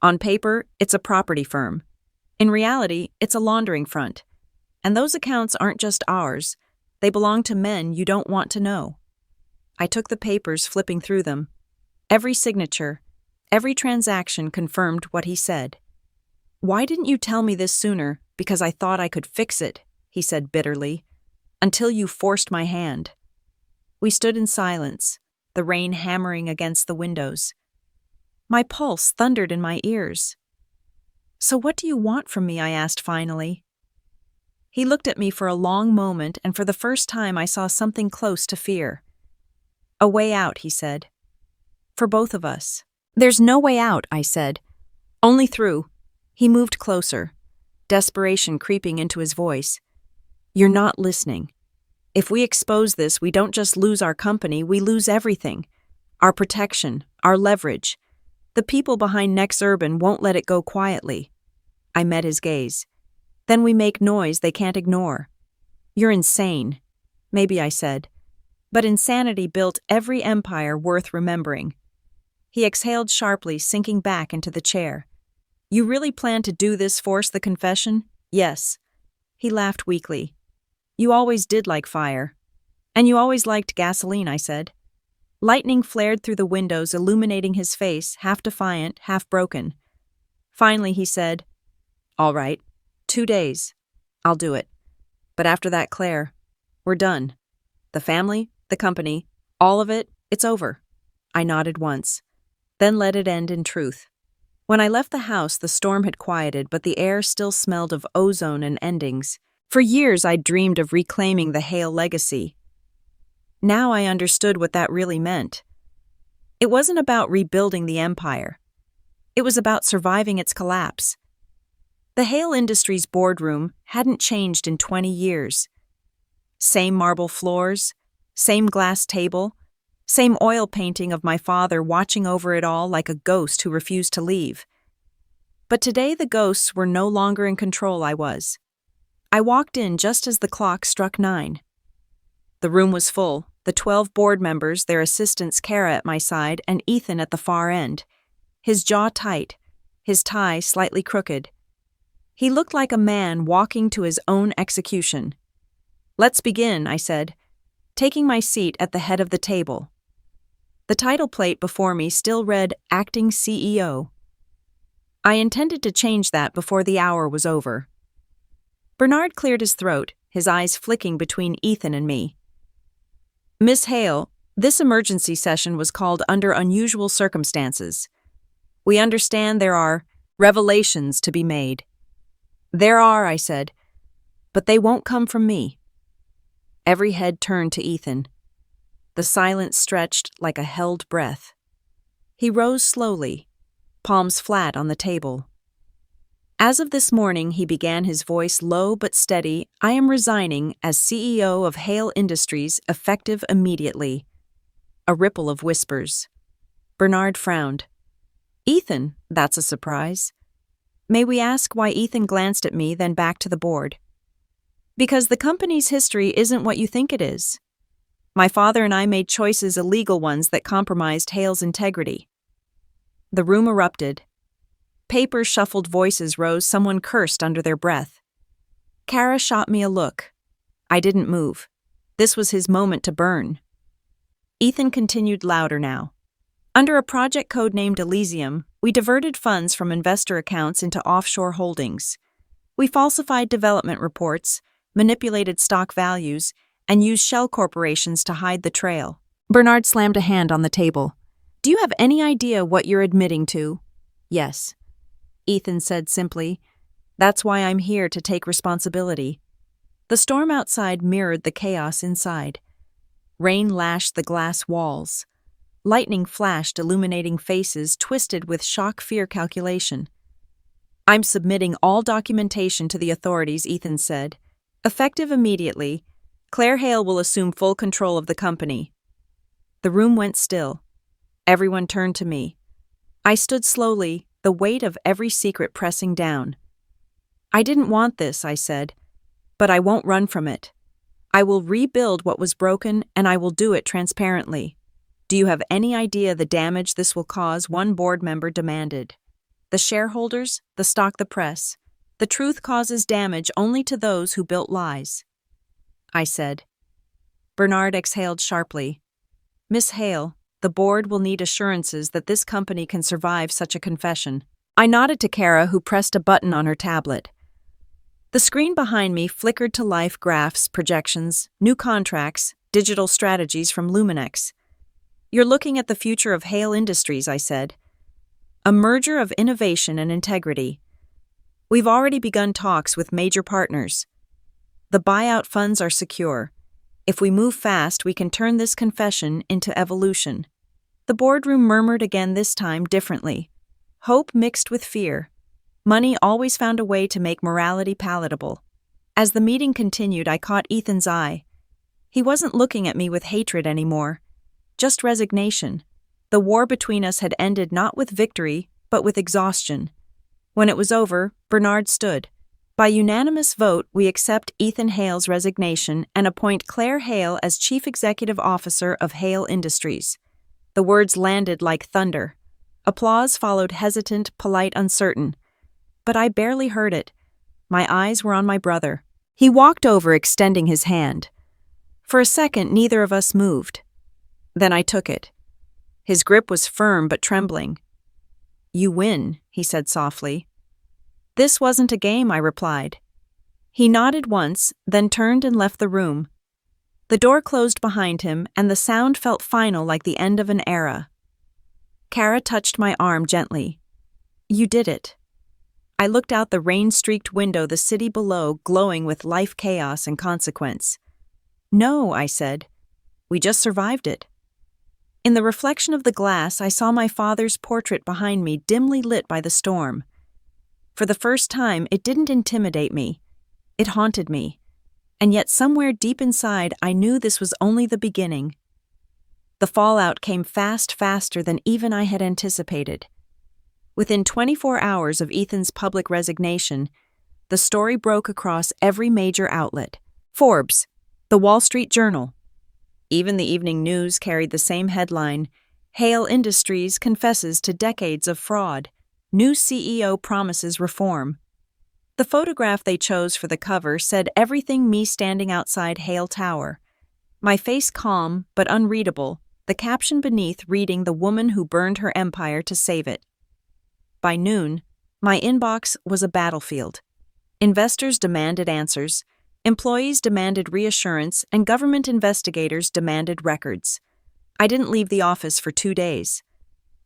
On paper, it's a property firm. In reality, it's a laundering front. And those accounts aren't just ours. They belong to men you don't want to know." I took the papers, flipping through them. Every signature, every transaction confirmed what he said. "Why didn't you tell me this sooner? Because I thought I could fix it," he said bitterly. "Until you forced my hand." We stood in silence, the rain hammering against the windows. My pulse thundered in my ears. "So what do you want from me?" I asked finally. He looked at me for a long moment, and for the first time I saw something close to fear. "A way out," he said. "For both of us." "There's no way out," I said. "Only through." He moved closer, desperation creeping into his voice. "You're not listening. If we expose this, we don't just lose our company, we lose everything. Our protection, our leverage. The people behind Nex Urban won't let it go quietly." I met his gaze. "Then we make noise they can't ignore." "You're insane." "Maybe," I said. "But insanity built every empire worth remembering." He exhaled sharply, sinking back into the chair. "You really plan to do this, force the confession?" "Yes." He laughed weakly. "You always did like fire." "And you always liked gasoline," I said. Lightning flared through the windows, illuminating his face, half defiant, half broken. Finally, he said, "All right, 2 days. I'll do it. But after that, Claire, we're done. The family, the company, all of it, it's over." I nodded once, then let it end in truth. When I left the house, the storm had quieted, but the air still smelled of ozone and endings. For years, I'd dreamed of reclaiming the Hale legacy. Now I understood what that really meant. It wasn't about rebuilding the empire. It was about surviving its collapse. The Hale Industries boardroom hadn't changed in 20 years. Same marble floors, same glass table, same oil painting of my father watching over it all like a ghost who refused to leave. But today the ghosts were no longer in control. I was. I walked in just as the clock struck 9. The room was full, the 12 board members, their assistants Kara at my side and Ethan at the far end, his jaw tight, his tie slightly crooked. He looked like a man walking to his own execution. "Let's begin," I said, taking my seat at the head of the table. The title plate before me still read Acting CEO. I intended to change that before the hour was over. Bernard cleared his throat, his eyes flicking between Ethan and me. "Miss Hale, this emergency session was called under unusual circumstances. We understand there are revelations to be made." "There are," I said, "but they won't come from me." Every head turned to Ethan. The silence stretched like a held breath. He rose slowly, palms flat on the table. "As of this morning," he began, his voice low but steady, "I am resigning as CEO of Hale Industries, effective immediately." A ripple of whispers. Bernard frowned. "Ethan, that's a surprise." May we ask why Ethan glanced at me, then back to the board? "Because the company's history isn't what you think it is. My father and I made choices, illegal ones, that compromised Hale's integrity." The room erupted. Papers shuffled, voices rose, someone cursed under their breath. Kara shot me a look. I didn't move. This was his moment to burn. Ethan continued louder now. "Under a project code named Elysium, we diverted funds from investor accounts into offshore holdings. We falsified development reports, manipulated stock values, and used shell corporations to hide the trail." Bernard slammed a hand on the table. "Do you have any idea what you're admitting to?" "Yes," Ethan said simply. "That's why I'm here, to take responsibility." The storm outside mirrored the chaos inside. Rain lashed the glass walls. Lightning flashed, illuminating faces twisted with shock-fear calculation. "I'm submitting all documentation to the authorities," Ethan said. "Effective immediately, Claire Hale will assume full control of the company." The room went still. Everyone turned to me. I stood slowly, the weight of every secret pressing down. "I didn't want this," I said, "but I won't run from it. I will rebuild what was broken, and I will do it transparently." "Do you have any idea the damage this will cause?" one board member demanded. "The shareholders, the stock, the press. The truth causes damage only to those who built lies," I said. Bernard exhaled sharply. "Miss Hale, the board will need assurances that this company can survive such a confession." I nodded to Kara, who pressed a button on her tablet. The screen behind me flickered to life, graphs, projections, new contracts, digital strategies from Luminex. "You're looking at the future of Hale Industries," I said. "A merger of innovation and integrity. We've already begun talks with major partners. The buyout funds are secure. If we move fast, we can turn this confession into evolution." The boardroom murmured again, this time differently. Hope mixed with fear. Money always found a way to make morality palatable. As the meeting continued, I caught Ethan's eye. He wasn't looking at me with hatred anymore, just resignation. The war between us had ended not with victory, but with exhaustion. When it was over, Bernard stood. "By unanimous vote, we accept Ethan Hale's resignation and appoint Claire Hale as Chief Executive Officer of Hale Industries." The words landed like thunder. Applause followed, hesitant, polite, uncertain. But I barely heard it. My eyes were on my brother. He walked over, extending his hand. For a second, neither of us moved. Then I took it. His grip was firm but trembling. "You win," he said softly. "This wasn't a game," I replied. He nodded once, then turned and left the room. The door closed behind him, and the sound felt final, like the end of an era. Kara touched my arm gently. "You did it." I looked out the rain-streaked window, the city below glowing with life chaos and consequence. "No," I said. "We just survived it." In the reflection of the glass, I saw my father's portrait behind me, dimly lit by the storm. For the first time, it didn't intimidate me. It haunted me. And yet somewhere deep inside, I knew this was only the beginning. The fallout came faster than even I had anticipated. Within 24 hours of Ethan's public resignation, the story broke across every major outlet. Forbes, the Wall Street Journal. Even the evening news carried the same headline: Hale Industries confesses to decades of fraud. New CEO promises reform. The photograph they chose for the cover said everything: me standing outside Hale Tower. My face calm but unreadable, the caption beneath reading: the woman who burned her empire to save it. By noon, my inbox was a battlefield. Investors demanded answers, employees demanded reassurance, and government investigators demanded records. I didn't leave the office for 2 days.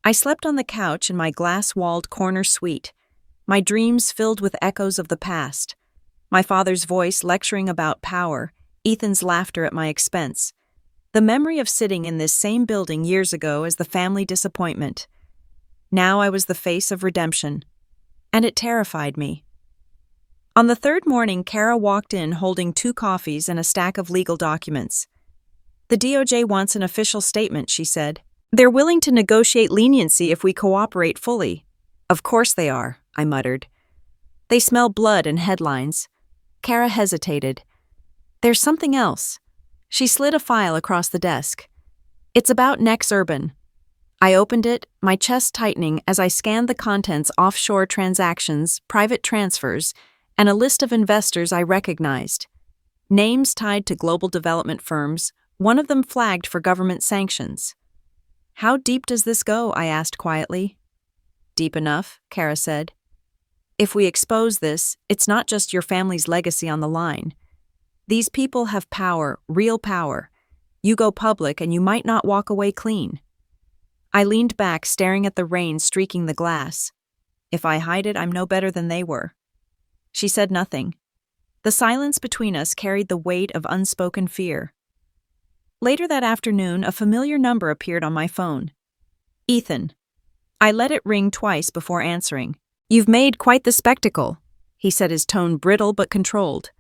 I slept on the couch in my glass-walled corner suite, my dreams filled with echoes of the past, my father's voice lecturing about power, Ethan's laughter at my expense, the memory of sitting in this same building years ago as the family disappointment. Now I was the face of redemption, and it terrified me. On the third morning, Kara walked in holding 2 coffees and a stack of legal documents. "The DOJ wants an official statement," she said. "They're willing to negotiate leniency if we cooperate fully." "Of course they are," I muttered. "They smell blood and headlines." Kara hesitated. "There's something else." She slid a file across the desk. "It's about Nex Urban." I opened it, my chest tightening as I scanned the contents: offshore transactions, private transfers, and a list of investors I recognized. Names tied to global development firms, one of them flagged for government sanctions. "How deep does this go?" I asked quietly. "Deep enough," Kara said. "If we expose this, it's not just your family's legacy on the line. These people have power, real power. You go public and you might not walk away clean." I leaned back, staring at the rain streaking the glass. "If I hide it, I'm no better than they were." She said nothing. The silence between us carried the weight of unspoken fear. Later that afternoon, a familiar number appeared on my phone. "Ethan." I let it ring twice before answering. "You've made quite the spectacle," he said, his tone brittle but controlled.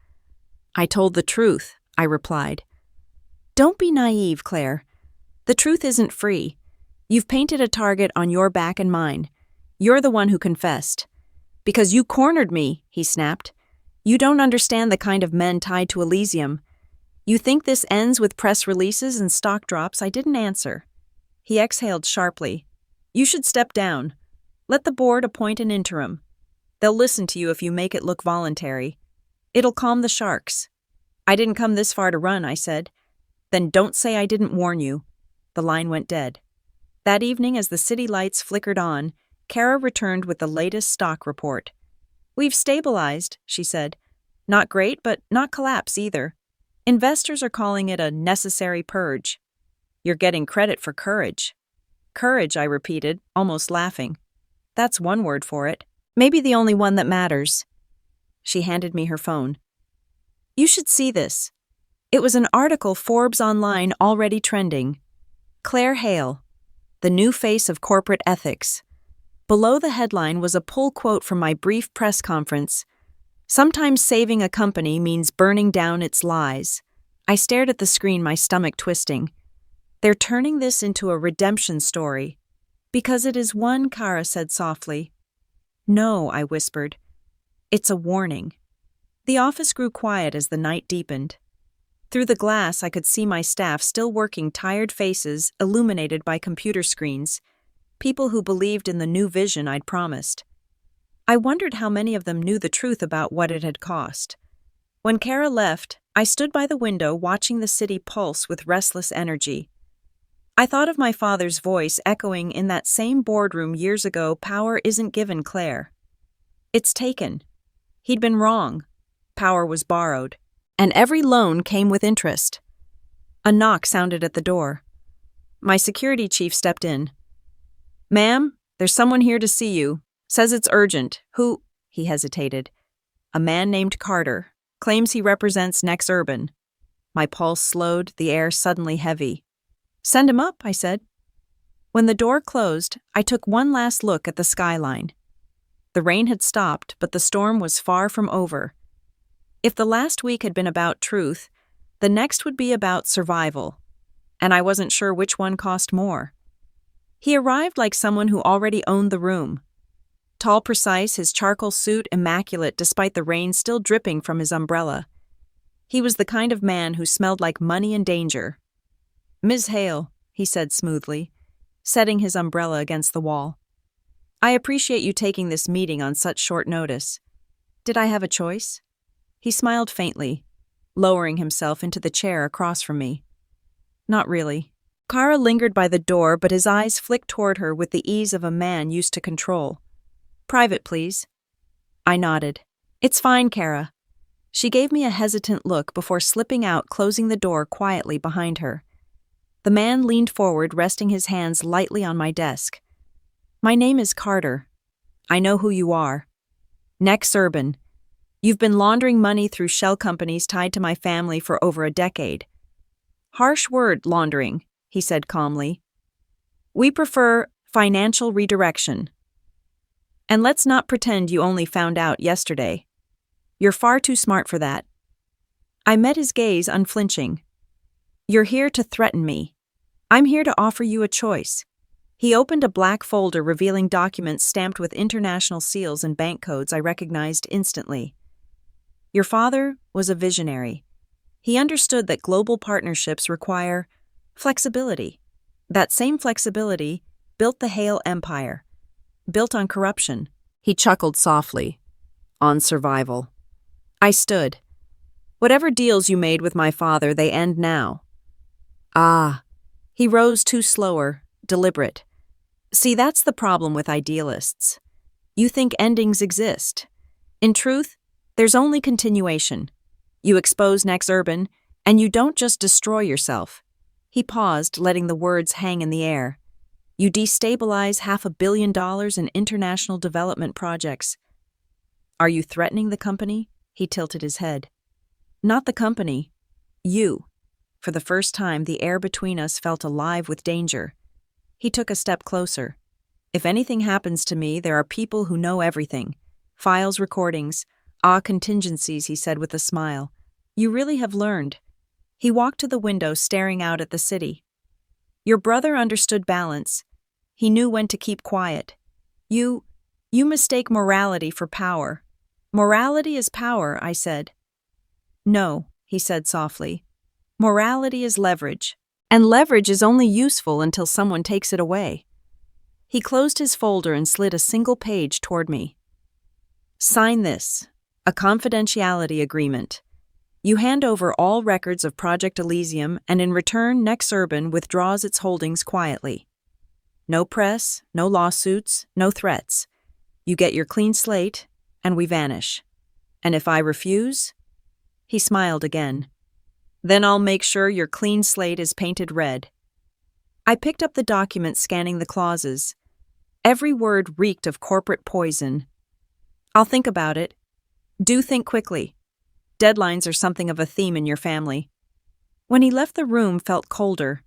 "I told the truth," I replied. "Don't be naive, Claire. The truth isn't free. You've painted a target on your back and mine. You're the one who confessed." "Because you cornered me," he snapped. "You don't understand the kind of men tied to Elysium. You think this ends with press releases and stock drops." I didn't answer. He exhaled sharply. "You should step down. Let the board appoint an interim. They'll listen to you if you make it look voluntary. It'll calm the sharks." "I didn't come this far to run," I said. "Then don't say I didn't warn you." The line went dead. That evening, as the city lights flickered on, Kara returned with the latest stock report. "We've stabilized," she said. "Not great, but not collapse either. Investors are calling it a necessary purge." "You're getting credit for courage." "Courage," I repeated, almost laughing. "That's one word for it. Maybe the only one that matters." She handed me her phone. "You should see this." It was an article Forbes online already trending. "Claire Hale, the new face of corporate ethics." Below the headline was a pull quote from my brief press conference. "Sometimes saving a company means burning down its lies." I stared at the screen, my stomach twisting. "They're turning this into a redemption story." "Because it is one," Kara said softly. "No," I whispered. "It's a warning." The office grew quiet as the night deepened. Through the glass, I could see my staff still working, tired faces illuminated by computer screens, people who believed in the new vision I'd promised. I wondered how many of them knew the truth about what it had cost. When Kara left, I stood by the window watching the city pulse with restless energy. I thought of my father's voice echoing in that same boardroom years ago: "Power isn't given, Claire. It's taken." He'd been wrong. Power was borrowed. And every loan came with interest. A knock sounded at the door. My security chief stepped in. "Ma'am, there's someone here to see you. Says it's urgent." "Who?" He hesitated. A man named Carter. Claims he represents Next Urban. My pulse slowed, the air suddenly heavy. Send him up, I said. When the door closed, I took one last look at the skyline. The rain had stopped, but the storm was far from over. If the last week had been about truth, the next would be about survival, and I wasn't sure which one cost more. He arrived like someone who already owned the room. Tall, precise, his charcoal suit immaculate despite the rain still dripping from his umbrella. He was the kind of man who smelled like money and danger. Ms. Hale, he said smoothly, setting his umbrella against the wall. I appreciate you taking this meeting on such short notice. Did I have a choice? He smiled faintly, lowering himself into the chair across from me. Not really. Kara lingered by the door, but his eyes flicked toward her with the ease of a man used to control. Private, please. I nodded. It's fine, Kara. She gave me a hesitant look before slipping out, closing the door quietly behind her. The man leaned forward, resting his hands lightly on my desk. My name is Carter. I know who you are. Next Urban. You've been laundering money through shell companies tied to my family for over a decade. Harsh word, laundering, he said calmly. We prefer financial redirection. And let's not pretend you only found out yesterday. You're far too smart for that. I met his gaze unflinching. You're here to threaten me. I'm here to offer you a choice. He opened a black folder revealing documents stamped with international seals and bank codes I recognized instantly. Your father was a visionary. He understood that global partnerships require flexibility. That same flexibility built the Hale Empire. Built on corruption. He chuckled softly. On survival. I stood. Whatever deals you made with my father, they end now. Ah. He rose too slower, deliberate. See, that's the problem with idealists. You think endings exist. In truth, there's only continuation. You expose Next Urban, and you don't just destroy yourself. He paused, letting the words hang in the air. You destabilize $500 million in international development projects. Are you threatening the company? He tilted his head. Not the company. You. For the first time, the air between us felt alive with danger. He took a step closer. If anything happens to me, there are people who know everything. Files, recordings, contingencies, he said with a smile. You really have learned. He walked to the window, staring out at the city. Your brother understood balance. He knew when to keep quiet. You mistake morality for power. Morality is power, I said. No, he said softly. Morality is leverage, and leverage is only useful until someone takes it away. He closed his folder and slid a single page toward me. Sign this, a confidentiality agreement. You hand over all records of Project Elysium, and in return, Next Urban withdraws its holdings quietly. No press, no lawsuits, no threats. You get your clean slate, and we vanish. And if I refuse? He smiled again. Then I'll make sure your clean slate is painted red. I picked up the document, scanning the clauses. Every word reeked of corporate poison. I'll think about it. Do think quickly. Deadlines are something of a theme in your family. When he left the room, felt colder.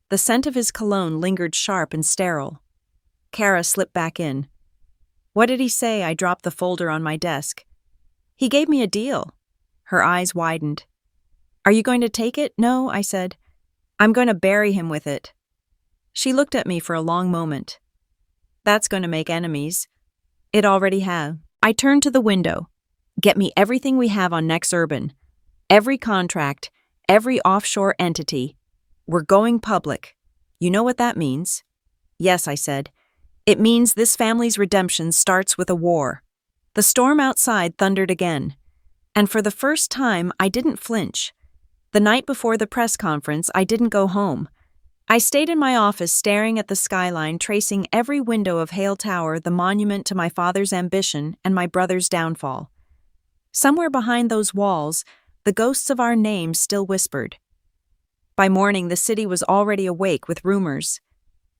The scent of his cologne lingered sharp and sterile. Kara slipped back in. What did he say? I dropped the folder on my desk. He gave me a deal. Her eyes widened. Are you going to take it? No, I said. I'm going to bury him with it. She looked at me for a long moment. That's going to make enemies. It already have. I turned to the window. Get me everything we have on Next Urban. Every contract, every offshore entity. We're going public. You know what that means? Yes, I said. It means this family's redemption starts with a war. The storm outside thundered again. And for the first time, I didn't flinch. The night before the press conference, I didn't go home. I stayed in my office staring at the skyline, tracing every window of Hale Tower, the monument to my father's ambition and my brother's downfall. Somewhere behind those walls, the ghosts of our names still whispered. By morning, the city was already awake with rumors.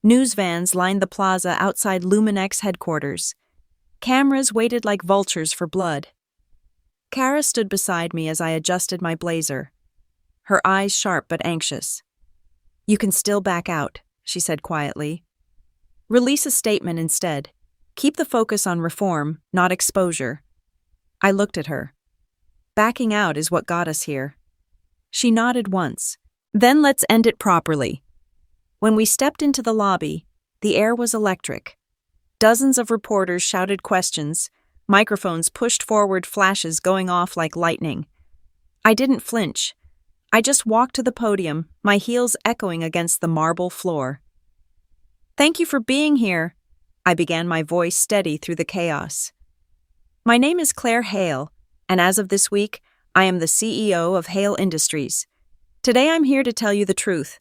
News vans lined the plaza outside Luminex headquarters. Cameras waited like vultures for blood. Kara stood beside me as I adjusted my blazer, her eyes sharp but anxious. "You can still back out," she said quietly. "Release a statement instead. Keep the focus on reform, not exposure." I looked at her. "Backing out is what got us here." She nodded once. "Then let's end it properly." When we stepped into the lobby, the air was electric. Dozens of reporters shouted questions, microphones pushed forward, flashes going off like lightning. I didn't flinch. I just walked to the podium, my heels echoing against the marble floor. "Thank you for being here," I began, my voice steady through the chaos. "My name is Claire Hale, and as of this week, I am the CEO of Hale Industries. Today I'm here to tell you the truth."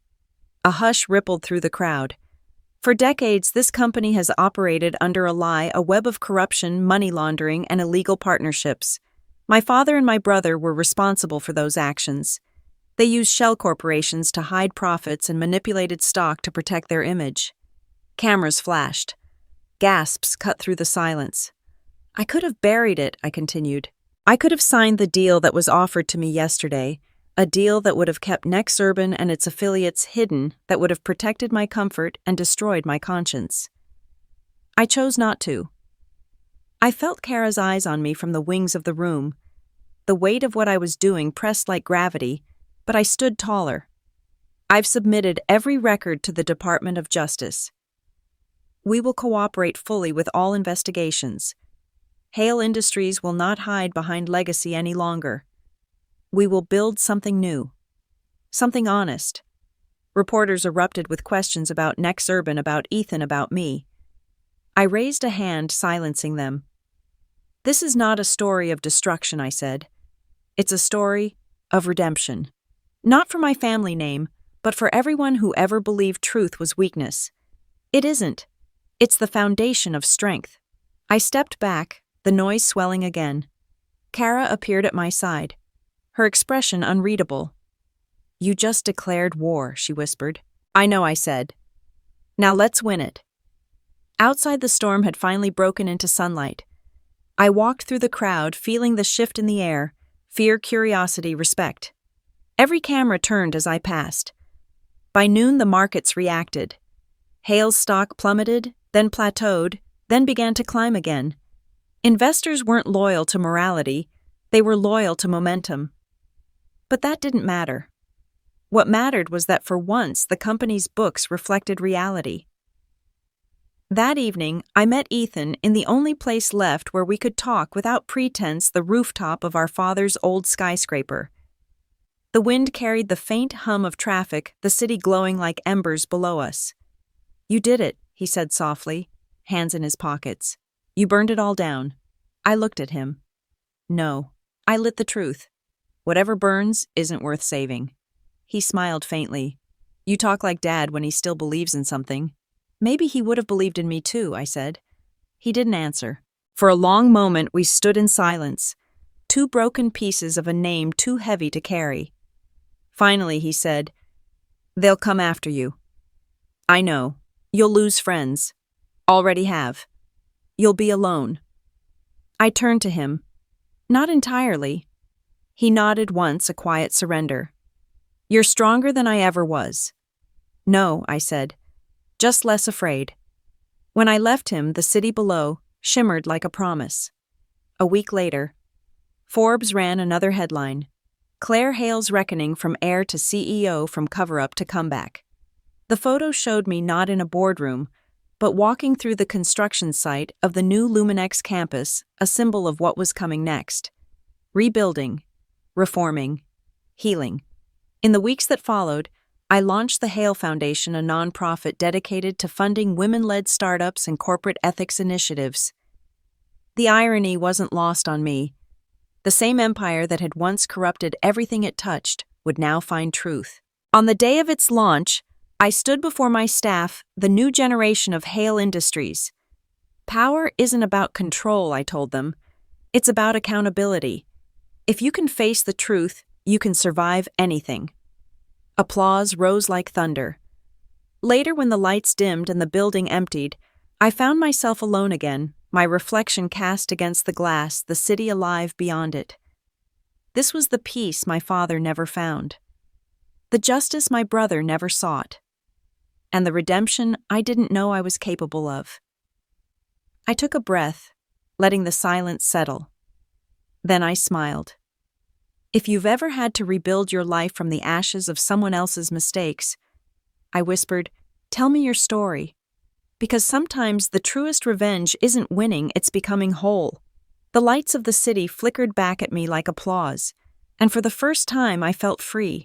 A hush rippled through the crowd. For decades, this company has operated under a lie, a web of corruption, money laundering, and illegal partnerships. My father and my brother were responsible for those actions. They used shell corporations to hide profits and manipulated stock to protect their image. Cameras flashed. Gasps cut through the silence. "I could have buried it," I continued. "I could have signed the deal that was offered to me yesterday, a deal that would have kept Nexurban and its affiliates hidden, that would have protected my comfort and destroyed my conscience. I chose not to." I felt Kara's eyes on me from the wings of the room. The weight of what I was doing pressed like gravity, but I stood taller. "I've submitted every record to the Department of Justice. We will cooperate fully with all investigations. Hale Industries will not hide behind legacy any longer. We will build something new. Something honest." Reporters erupted with questions about Nexurban, about Ethan, about me. I raised a hand, silencing them. "This is not a story of destruction," I said. "It's a story of redemption. Not for my family name, but for everyone who ever believed truth was weakness. It isn't. It's the foundation of strength." I stepped back, the noise swelling again. Kara appeared at my side, her expression unreadable. "You just declared war," she whispered. "I know," I said. "Now let's win it." Outside, the storm had finally broken into sunlight. I walked through the crowd, feeling the shift in the air, fear, curiosity, respect. Every camera turned as I passed. By noon, the markets reacted. Hale's stock plummeted, then plateaued, then began to climb again. Investors weren't loyal to morality, they were loyal to momentum. But that didn't matter. What mattered was that for once the company's books reflected reality. That evening, I met Ethan in the only place left where we could talk without pretense, the rooftop of our father's old skyscraper. The wind carried the faint hum of traffic, the city glowing like embers below us. "You did it," he said softly, hands in his pockets. "You burned it all down." I looked at him. "No, I lit the truth. Whatever burns isn't worth saving." He smiled faintly. "You talk like Dad when he still believes in something." "Maybe he would have believed in me too," I said. He didn't answer. For a long moment we stood in silence, two broken pieces of a name too heavy to carry. Finally he said, "They'll come after you. I know. You'll lose friends. Already have. You'll be alone." I turned to him. "Not entirely." He nodded once, a quiet surrender. "You're stronger than I ever was." "No," I said. "Just less afraid." When I left him, the city below shimmered like a promise. A week later, Forbes ran another headline: "Claire Hale's reckoning from heir to CEO, from cover-up to comeback." The photo showed me not in a boardroom, but walking through the construction site of the new Luminex campus, a symbol of what was coming next. Rebuilding, reforming, healing. In the weeks that followed, I launched the Hale Foundation, a nonprofit dedicated to funding women-led startups and corporate ethics initiatives. The irony wasn't lost on me. The same empire that had once corrupted everything it touched would now find truth. On the day of its launch, I stood before my staff, the new generation of Hale Industries. "Power isn't about control," I told them. "It's about accountability. If you can face the truth, you can survive anything." Applause rose like thunder. Later, when the lights dimmed and the building emptied, I found myself alone again, my reflection cast against the glass, the city alive beyond it. This was the peace my father never found, the justice my brother never sought, and the redemption I didn't know I was capable of. I took a breath, letting the silence settle. Then I smiled. If you've ever had to rebuild your life from the ashes of someone else's mistakes, I whispered, tell me your story. Because sometimes the truest revenge isn't winning, it's becoming whole. The lights of the city flickered back at me like applause, and for the first time I felt free.